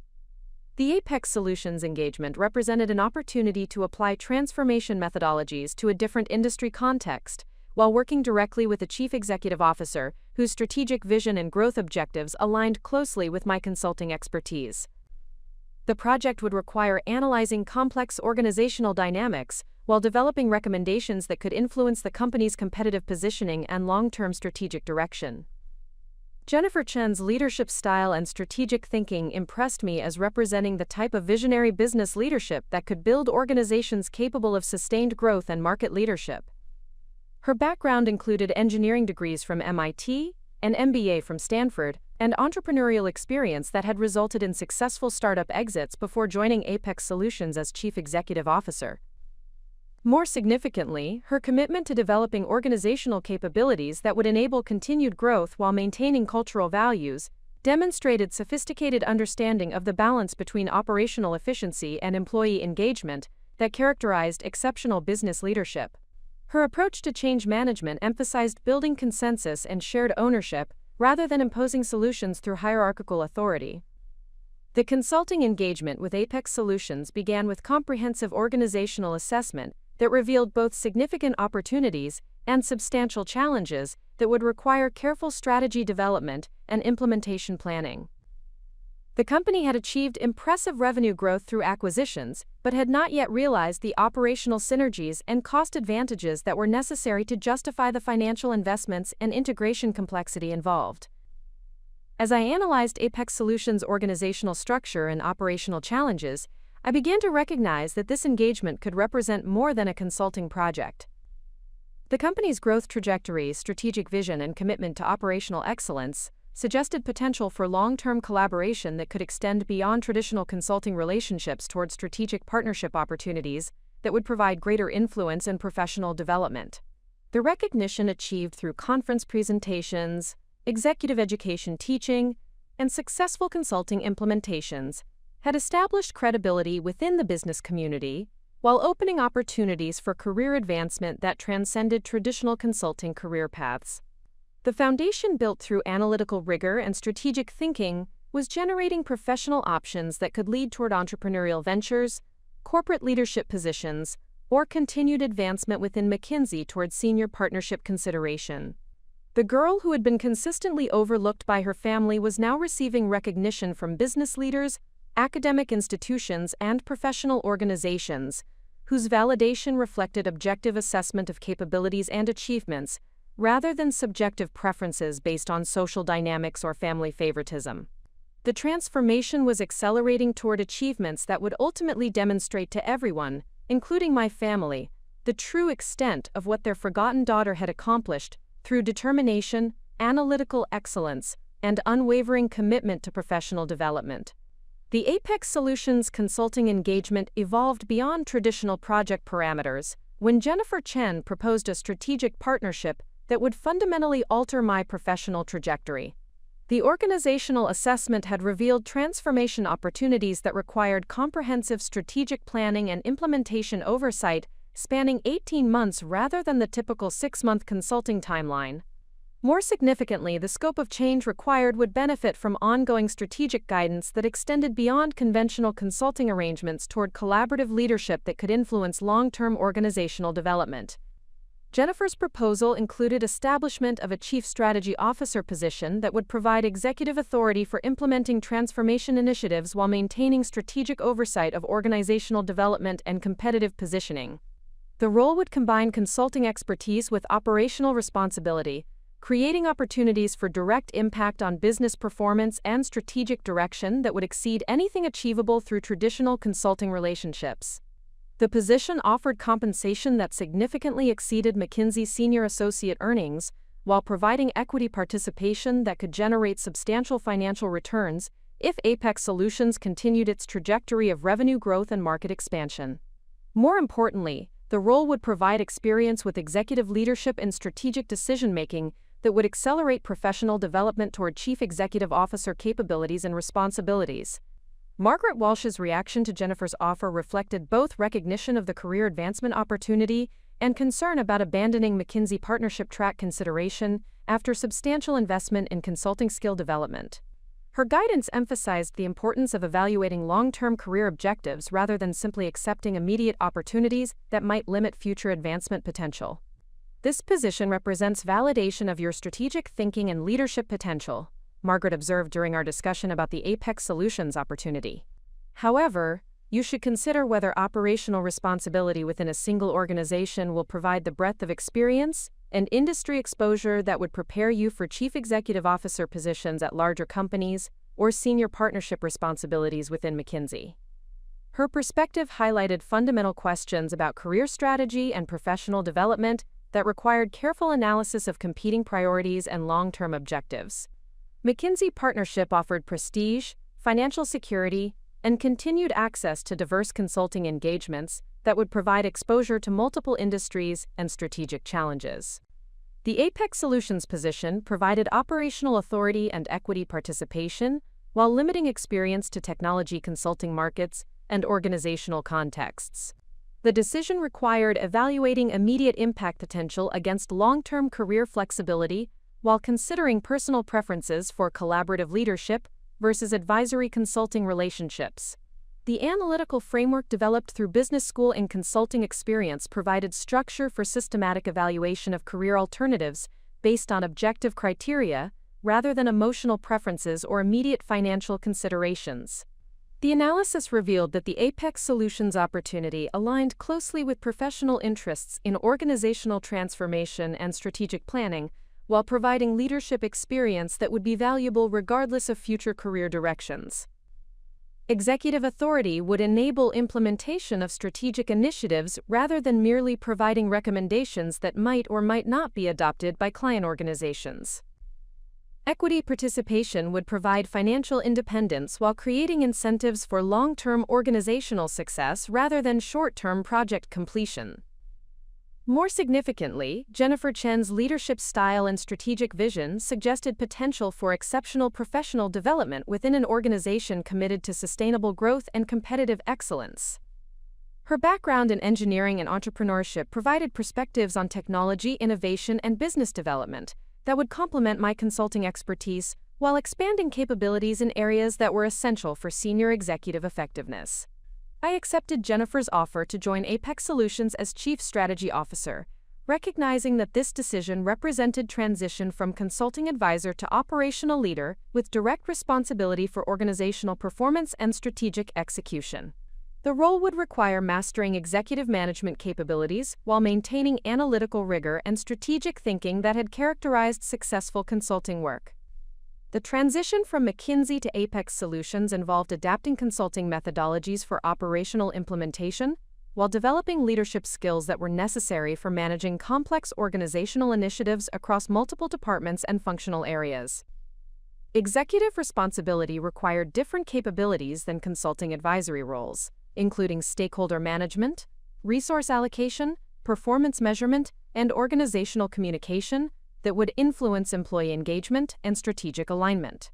The Apex Solutions engagement represented an opportunity to apply transformation methodologies to a different industry context, while working directly with a chief executive officer whose strategic vision and growth objectives aligned closely with my consulting expertise. The project would require analyzing complex organizational dynamics while developing recommendations that could influence the company's competitive positioning and long-term strategic direction. Jennifer Chen's leadership style and strategic thinking impressed me as representing the type of visionary business leadership that could build organizations capable of sustained growth and market leadership. Her background included engineering degrees from MIT, an MBA from Stanford, and entrepreneurial experience that had resulted in successful startup exits before joining Apex Solutions as Chief Executive Officer. More significantly, her commitment to developing organizational capabilities that would enable continued growth while maintaining cultural values demonstrated sophisticated understanding of the balance between operational efficiency and employee engagement that characterized exceptional business leadership. Her approach to change management emphasized building consensus and shared ownership, rather than imposing solutions through hierarchical authority. The consulting engagement with Apex Solutions began with comprehensive organizational assessment that revealed both significant opportunities and substantial challenges that would require careful strategy development and implementation planning. The company had achieved impressive revenue growth through acquisitions, but had not yet realized the operational synergies and cost advantages that were necessary to justify the financial investments and integration complexity involved. As I analyzed Apex Solutions' organizational structure and operational challenges, I began to recognize that this engagement could represent more than a consulting project. The company's growth trajectory, strategic vision, and commitment to operational excellence suggested potential for long-term collaboration that could extend beyond traditional consulting relationships toward strategic partnership opportunities that would provide greater influence and professional development. The recognition achieved through conference presentations, executive education teaching, and successful consulting implementations had established credibility within the business community, while opening opportunities for career advancement that transcended traditional consulting career paths. The foundation built through analytical rigor and strategic thinking was generating professional options that could lead toward entrepreneurial ventures, corporate leadership positions, or continued advancement within McKinsey toward senior partnership consideration. The girl who had been consistently overlooked by her family was now receiving recognition from business leaders, academic institutions, and professional organizations, whose validation reflected objective assessment of capabilities and achievements, rather than subjective preferences based on social dynamics or family favoritism. The transformation was accelerating toward achievements that would ultimately demonstrate to everyone, including my family, the true extent of what their forgotten daughter had accomplished through determination, analytical excellence, and unwavering commitment to professional development. The Apex Solutions consulting engagement evolved beyond traditional project parameters when Jennifer Chen proposed a strategic partnership that would fundamentally alter my professional trajectory. The organizational assessment had revealed transformation opportunities that required comprehensive strategic planning and implementation oversight spanning 18 months rather than the typical 6-month consulting timeline. More significantly, the scope of change required would benefit from ongoing strategic guidance that extended beyond conventional consulting arrangements toward collaborative leadership that could influence long-term organizational development. Jennifer's proposal included establishment of a Chief Strategy Officer position that would provide executive authority for implementing transformation initiatives while maintaining strategic oversight of organizational development and competitive positioning. The role would combine consulting expertise with operational responsibility, creating opportunities for direct impact on business performance and strategic direction that would exceed anything achievable through traditional consulting relationships. The position offered compensation that significantly exceeded McKinsey's senior associate earnings, while providing equity participation that could generate substantial financial returns if Apex Solutions continued its trajectory of revenue growth and market expansion. More importantly, the role would provide experience with executive leadership and strategic decision-making that would accelerate professional development toward Chief Executive Officer capabilities and responsibilities. Margaret Walsh's reaction to Jennifer's offer reflected both recognition of the career advancement opportunity and concern about abandoning McKinsey partnership track consideration after substantial investment in consulting skill development. Her guidance emphasized the importance of evaluating long-term career objectives rather than simply accepting immediate opportunities that might limit future advancement potential. This position represents validation of your strategic thinking and leadership potential, Margaret observed during our discussion about the Apex Solutions opportunity. However, you should consider whether operational responsibility within a single organization will provide the breadth of experience and industry exposure that would prepare you for Chief Executive Officer positions at larger companies or senior partnership responsibilities within McKinsey. Her perspective highlighted fundamental questions about career strategy and professional development that required careful analysis of competing priorities and long-term objectives. McKinsey partnership offered prestige, financial security, and continued access to diverse consulting engagements that would provide exposure to multiple industries and strategic challenges. The Apex Solutions position provided operational authority and equity participation while limiting experience to technology consulting markets and organizational contexts. The decision required evaluating immediate impact potential against long-term career flexibility while considering personal preferences for collaborative leadership versus advisory consulting relationships. The analytical framework developed through business school and consulting experience provided structure for systematic evaluation of career alternatives based on objective criteria rather than emotional preferences or immediate financial considerations. The analysis revealed that the Apex Solutions opportunity aligned closely with professional interests in organizational transformation and strategic planning, while providing leadership experience that would be valuable regardless of future career directions. Executive authority would enable implementation of strategic initiatives rather than merely providing recommendations that might or might not be adopted by client organizations. Equity participation would provide financial independence while creating incentives for long-term organizational success rather than short-term project completion. More significantly, Jennifer Chen's leadership style and strategic vision suggested potential for exceptional professional development within an organization committed to sustainable growth and competitive excellence. Her background in engineering and entrepreneurship provided perspectives on technology, innovation, and business development that would complement my consulting expertise while expanding capabilities in areas that were essential for senior executive effectiveness. I accepted Jennifer's offer to join Apex Solutions as Chief Strategy Officer, recognizing that this decision represented transition from consulting advisor to operational leader with direct responsibility for organizational performance and strategic execution. The role would require mastering executive management capabilities while maintaining analytical rigor and strategic thinking that had characterized successful consulting work. The transition from McKinsey to Apex Solutions involved adapting consulting methodologies for operational implementation, while developing leadership skills that were necessary for managing complex organizational initiatives across multiple departments and functional areas. Executive responsibility required different capabilities than consulting advisory roles, including stakeholder management, resource allocation, performance measurement, and organizational communication that would influence employee engagement and strategic alignment.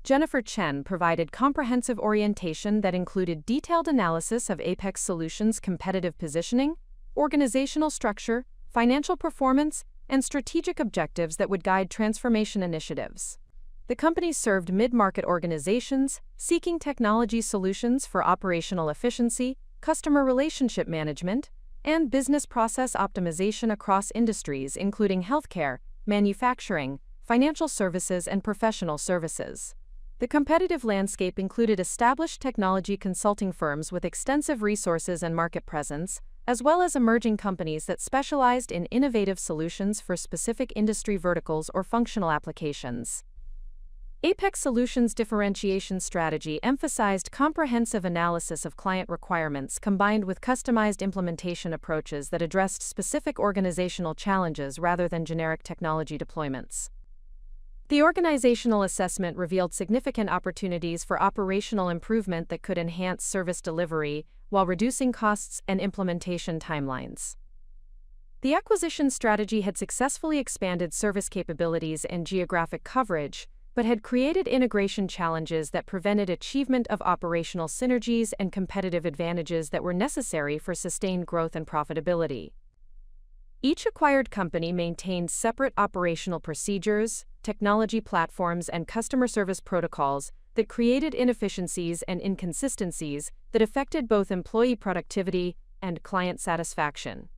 Jennifer Chen provided comprehensive orientation that included detailed analysis of Apex Solutions' competitive positioning, organizational structure, financial performance, and strategic objectives that would guide transformation initiatives. The company served mid-market organizations seeking technology solutions for operational efficiency, customer relationship management, and business process optimization across industries including healthcare, manufacturing, financial services, and professional services. The competitive landscape included established technology consulting firms with extensive resources and market presence, as well as emerging companies that specialized in innovative solutions for specific industry verticals or functional applications. Apex Solutions' differentiation strategy emphasized comprehensive analysis of client requirements combined with customized implementation approaches that addressed specific organizational challenges rather than generic technology deployments. The organizational assessment revealed significant opportunities for operational improvement that could enhance service delivery while reducing costs and implementation timelines. The acquisition strategy had successfully expanded service capabilities and geographic coverage, but had created integration challenges that prevented achievement of operational synergies and competitive advantages that were necessary for sustained growth and profitability. Each acquired company maintained separate operational procedures, technology platforms, and customer service protocols that created inefficiencies and inconsistencies that affected both employee productivity and client satisfaction.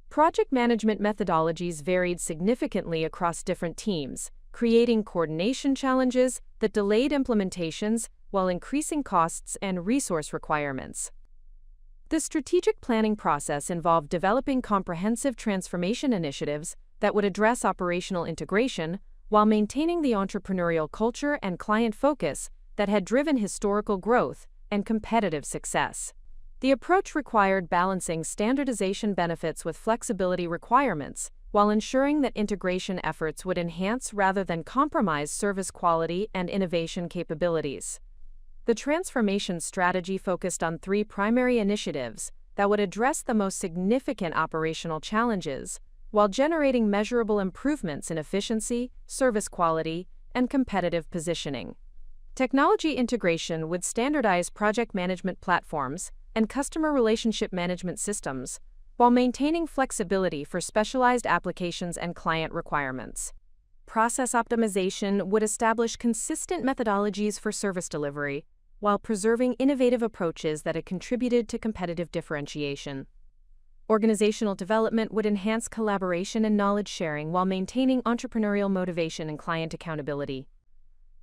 Project management methodologies varied significantly across different teams, creating coordination challenges that delayed implementations while increasing costs and resource requirements. The strategic planning process involved developing comprehensive transformation initiatives that would address operational integration while maintaining the entrepreneurial culture and client focus that had driven historical growth and competitive success. The approach required balancing standardization benefits with flexibility requirements, while ensuring that integration efforts would enhance rather than compromise service quality and innovation capabilities. The transformation strategy focused on 3 primary initiatives that would address the most significant operational challenges, while generating measurable improvements in efficiency, service quality, and competitive positioning. Technology integration would standardize project management platforms and customer relationship management systems, while maintaining flexibility for specialized applications and client requirements. Process optimization would establish consistent methodologies for service delivery, while preserving innovative approaches that had contributed to competitive differentiation. Organizational development would enhance collaboration and knowledge sharing while maintaining entrepreneurial motivation and client accountability.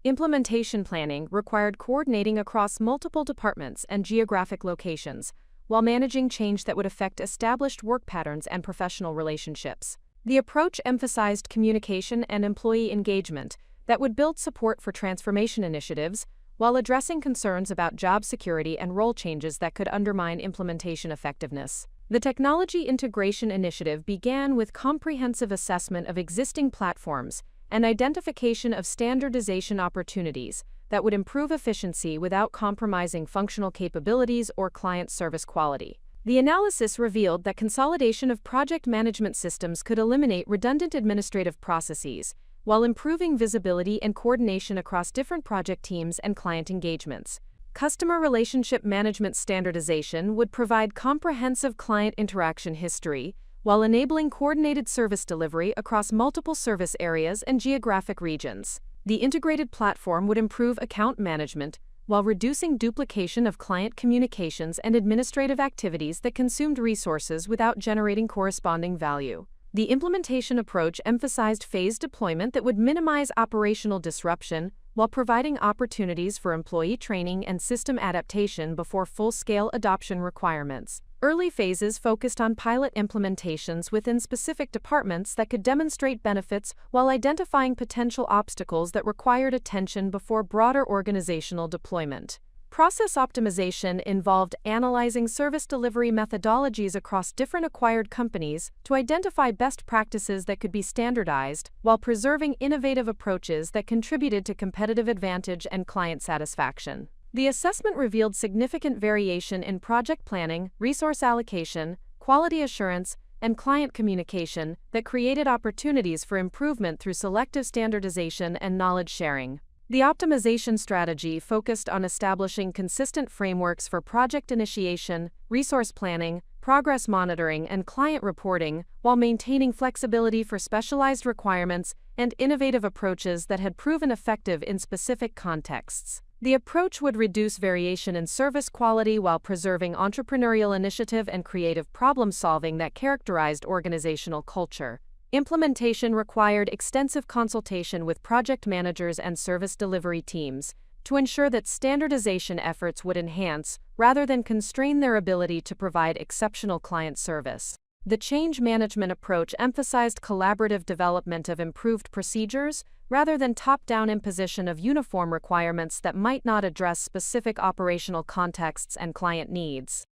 Implementation planning required coordinating across multiple departments and geographic locations, while managing change that would affect established work patterns and professional relationships. The approach emphasized communication and employee engagement that would build support for transformation initiatives, while addressing concerns about job security and role changes that could undermine implementation effectiveness. The Technology Integration Initiative began with comprehensive assessment of existing platforms and identification of standardization opportunities that would improve efficiency without compromising functional capabilities or client service quality. The analysis revealed that consolidation of project management systems could eliminate redundant administrative processes, while improving visibility and coordination across different project teams and client engagements. Customer relationship management standardization would provide comprehensive client interaction history, while enabling coordinated service delivery across multiple service areas and geographic regions. The integrated platform would improve account management, while reducing duplication of client communications and administrative activities that consumed resources without generating corresponding value. The implementation approach emphasized phased deployment that would minimize operational disruption, while providing opportunities for employee training and system adaptation before full-scale adoption requirements. Early phases focused on pilot implementations within specific departments that could demonstrate benefits while identifying potential obstacles that required attention before broader organizational deployment. Process optimization involved analyzing service delivery methodologies across different acquired companies to identify best practices that could be standardized, while preserving innovative approaches that contributed to competitive advantage and client satisfaction. The assessment revealed significant variation in project planning, resource allocation, quality assurance, and client communication that created opportunities for improvement through selective standardization and knowledge sharing. The optimization strategy focused on establishing consistent frameworks for project initiation, resource planning, progress monitoring, and client reporting, while maintaining flexibility for specialized requirements and innovative approaches that had proven effective in specific contexts. The approach would reduce variation in service quality while preserving entrepreneurial initiative and creative problem-solving that characterized organizational culture. Implementation required extensive consultation with project managers and service delivery teams to ensure that standardization efforts would enhance, rather than constrain, their ability to provide exceptional client service. The change management approach emphasized collaborative development of improved procedures, rather than top-down imposition of uniform requirements that might not address specific operational contexts and client needs.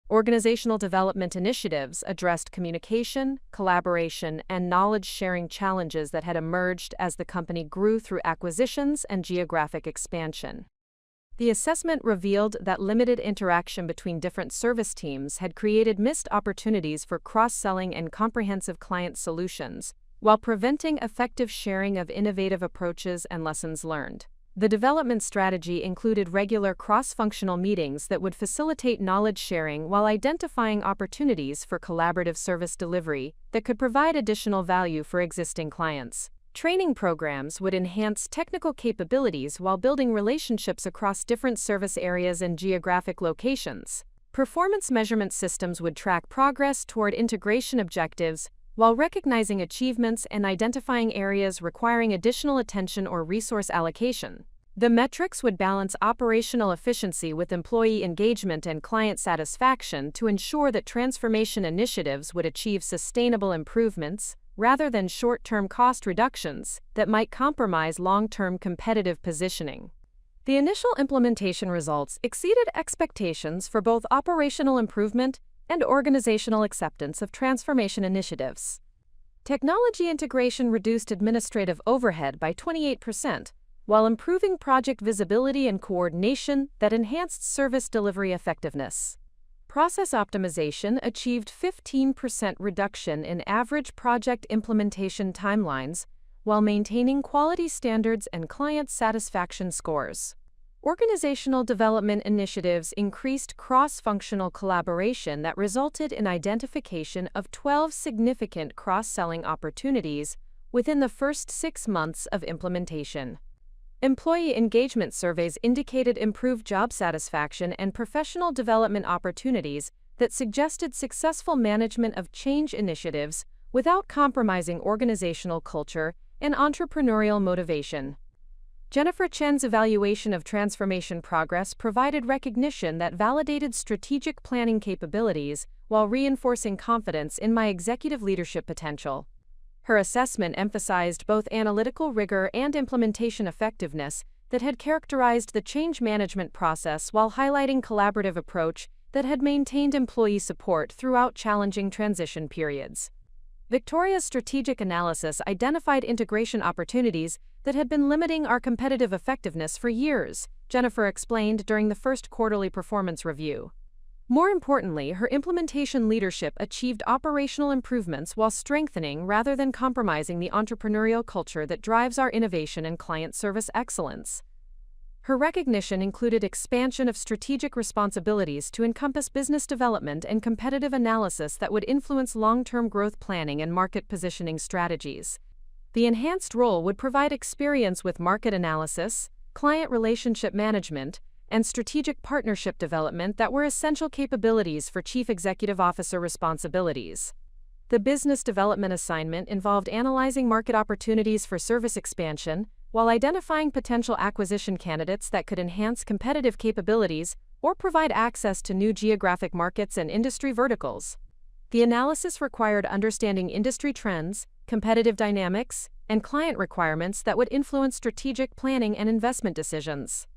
Organizational development initiatives addressed communication, collaboration, and knowledge-sharing challenges that had emerged as the company grew through acquisitions and geographic expansion. The assessment revealed that limited interaction between different service teams had created missed opportunities for cross-selling and comprehensive client solutions, while preventing effective sharing of innovative approaches and lessons learned. The development strategy included regular cross-functional meetings that would facilitate knowledge sharing while identifying opportunities for collaborative service delivery that could provide additional value for existing clients. Training programs would enhance technical capabilities while building relationships across different service areas and geographic locations. Performance measurement systems would track progress toward integration objectives, while recognizing achievements and identifying areas requiring additional attention or resource allocation. The metrics would balance operational efficiency with employee engagement and client satisfaction to ensure that transformation initiatives would achieve sustainable improvements, rather than short-term cost reductions that might compromise long-term competitive positioning. The initial implementation results exceeded expectations for both operational improvement and organizational acceptance of transformation initiatives. Technology integration reduced administrative overhead by 28%, while improving project visibility and coordination that enhanced service delivery effectiveness. Process optimization achieved 15% reduction in average project implementation timelines, while maintaining quality standards and client satisfaction scores. Organizational development initiatives increased cross-functional collaboration that resulted in identification of 12 significant cross-selling opportunities, within the first 6 months of implementation. Employee engagement surveys indicated improved job satisfaction and professional development opportunities that suggested successful management of change initiatives without compromising organizational culture and entrepreneurial motivation. Jennifer Chen's evaluation of transformation progress provided recognition that validated strategic planning capabilities while reinforcing confidence in my executive leadership potential. Her assessment emphasized both analytical rigor and implementation effectiveness that had characterized the change management process while highlighting collaborative approach that had maintained employee support throughout challenging transition periods. Victoria's strategic analysis identified integration opportunities that had been limiting our competitive effectiveness for years, Jennifer explained during the first quarterly performance review. More importantly, her implementation leadership achieved operational improvements while strengthening rather than compromising the entrepreneurial culture that drives our innovation and client service excellence. Her recognition included expansion of strategic responsibilities to encompass business development and competitive analysis that would influence long-term growth planning and market positioning strategies. The enhanced role would provide experience with market analysis, client relationship management, and strategic partnership development that were essential capabilities for Chief Executive Officer responsibilities. The business development assignment involved analyzing market opportunities for service expansion, while identifying potential acquisition candidates that could enhance competitive capabilities or provide access to new geographic markets and industry verticals. The analysis required understanding industry trends, competitive dynamics, and client requirements that would influence strategic planning and investment decisions.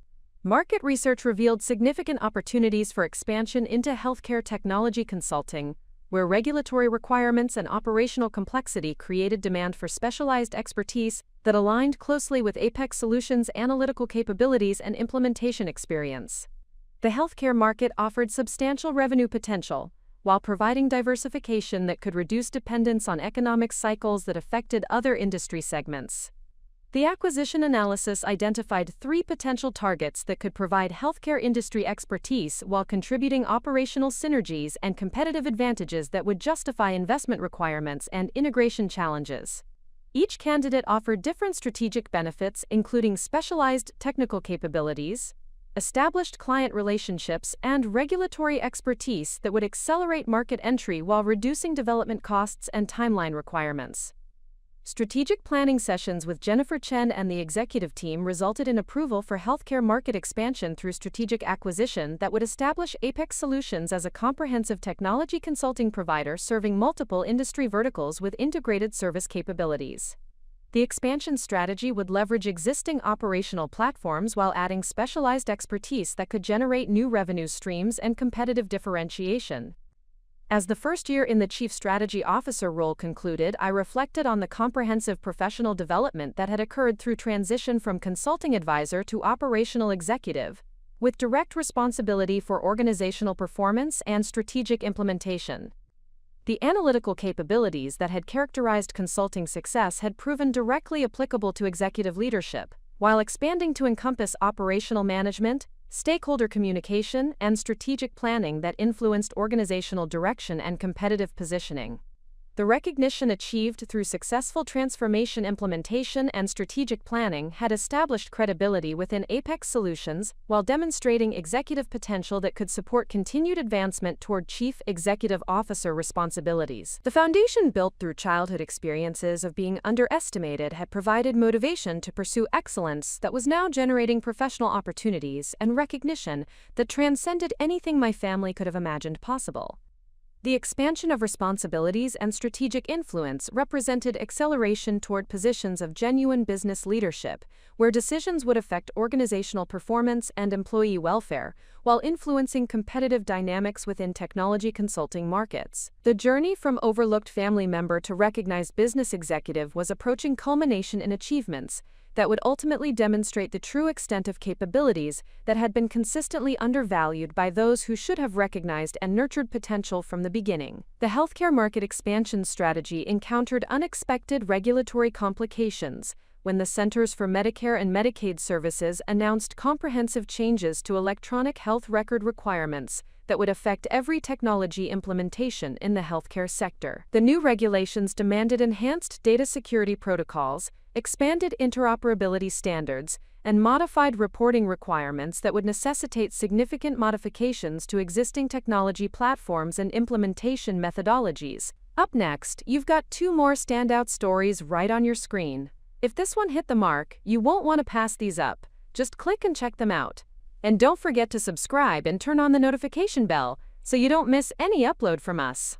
Market research revealed significant opportunities for expansion into healthcare technology consulting, where regulatory requirements and operational complexity created demand for specialized expertise that aligned closely with Apex Solutions' analytical capabilities and implementation experience. The healthcare market offered substantial revenue potential, while providing diversification that could reduce dependence on economic cycles that affected other industry segments. The acquisition analysis identified 3 potential targets that could provide healthcare industry expertise while contributing operational synergies and competitive advantages that would justify investment requirements and integration challenges. Each candidate offered different strategic benefits, including specialized technical capabilities, established client relationships, and regulatory expertise that would accelerate market entry while reducing development costs and timeline requirements. Strategic planning sessions with Jennifer Chen and the executive team resulted in approval for healthcare market expansion through strategic acquisition that would establish Apex Solutions as a comprehensive technology consulting provider serving multiple industry verticals with integrated service capabilities. The expansion strategy would leverage existing operational platforms while adding specialized expertise that could generate new revenue streams and competitive differentiation. As the first year in the Chief Strategy Officer role concluded, I reflected on the comprehensive professional development that had occurred through transition from consulting advisor to operational executive, with direct responsibility for organizational performance and strategic implementation. The analytical capabilities that had characterized consulting success had proven directly applicable to executive leadership, while expanding to encompass operational management, stakeholder communication, and strategic planning that influenced organizational direction and competitive positioning. The recognition achieved through successful transformation implementation and strategic planning had established credibility within Apex Solutions while demonstrating executive potential that could support continued advancement toward Chief Executive Officer responsibilities. The foundation built through childhood experiences of being underestimated had provided motivation to pursue excellence that was now generating professional opportunities and recognition that transcended anything my family could have imagined possible. The expansion of responsibilities and strategic influence represented acceleration toward positions of genuine business leadership, where decisions would affect organizational performance and employee welfare, while influencing competitive dynamics within technology consulting markets. The journey from overlooked family member to recognized business executive was approaching culmination in achievements that would ultimately demonstrate the true extent of capabilities that had been consistently undervalued by those who should have recognized and nurtured potential from the beginning. The healthcare market expansion strategy encountered unexpected regulatory complications, when the Centers for Medicare and Medicaid Services announced comprehensive changes to electronic health record requirements that would affect every technology implementation in the healthcare sector. The new regulations demanded enhanced data security protocols, expanded interoperability standards, and modified reporting requirements that would necessitate significant modifications to existing technology platforms and implementation methodologies. Up next, you've got 2 more standout stories right on your screen. If this one hit the mark, you won't want to pass these up. Just click and check them out. And don't forget to subscribe and turn on the notification bell so you don't miss any upload from us.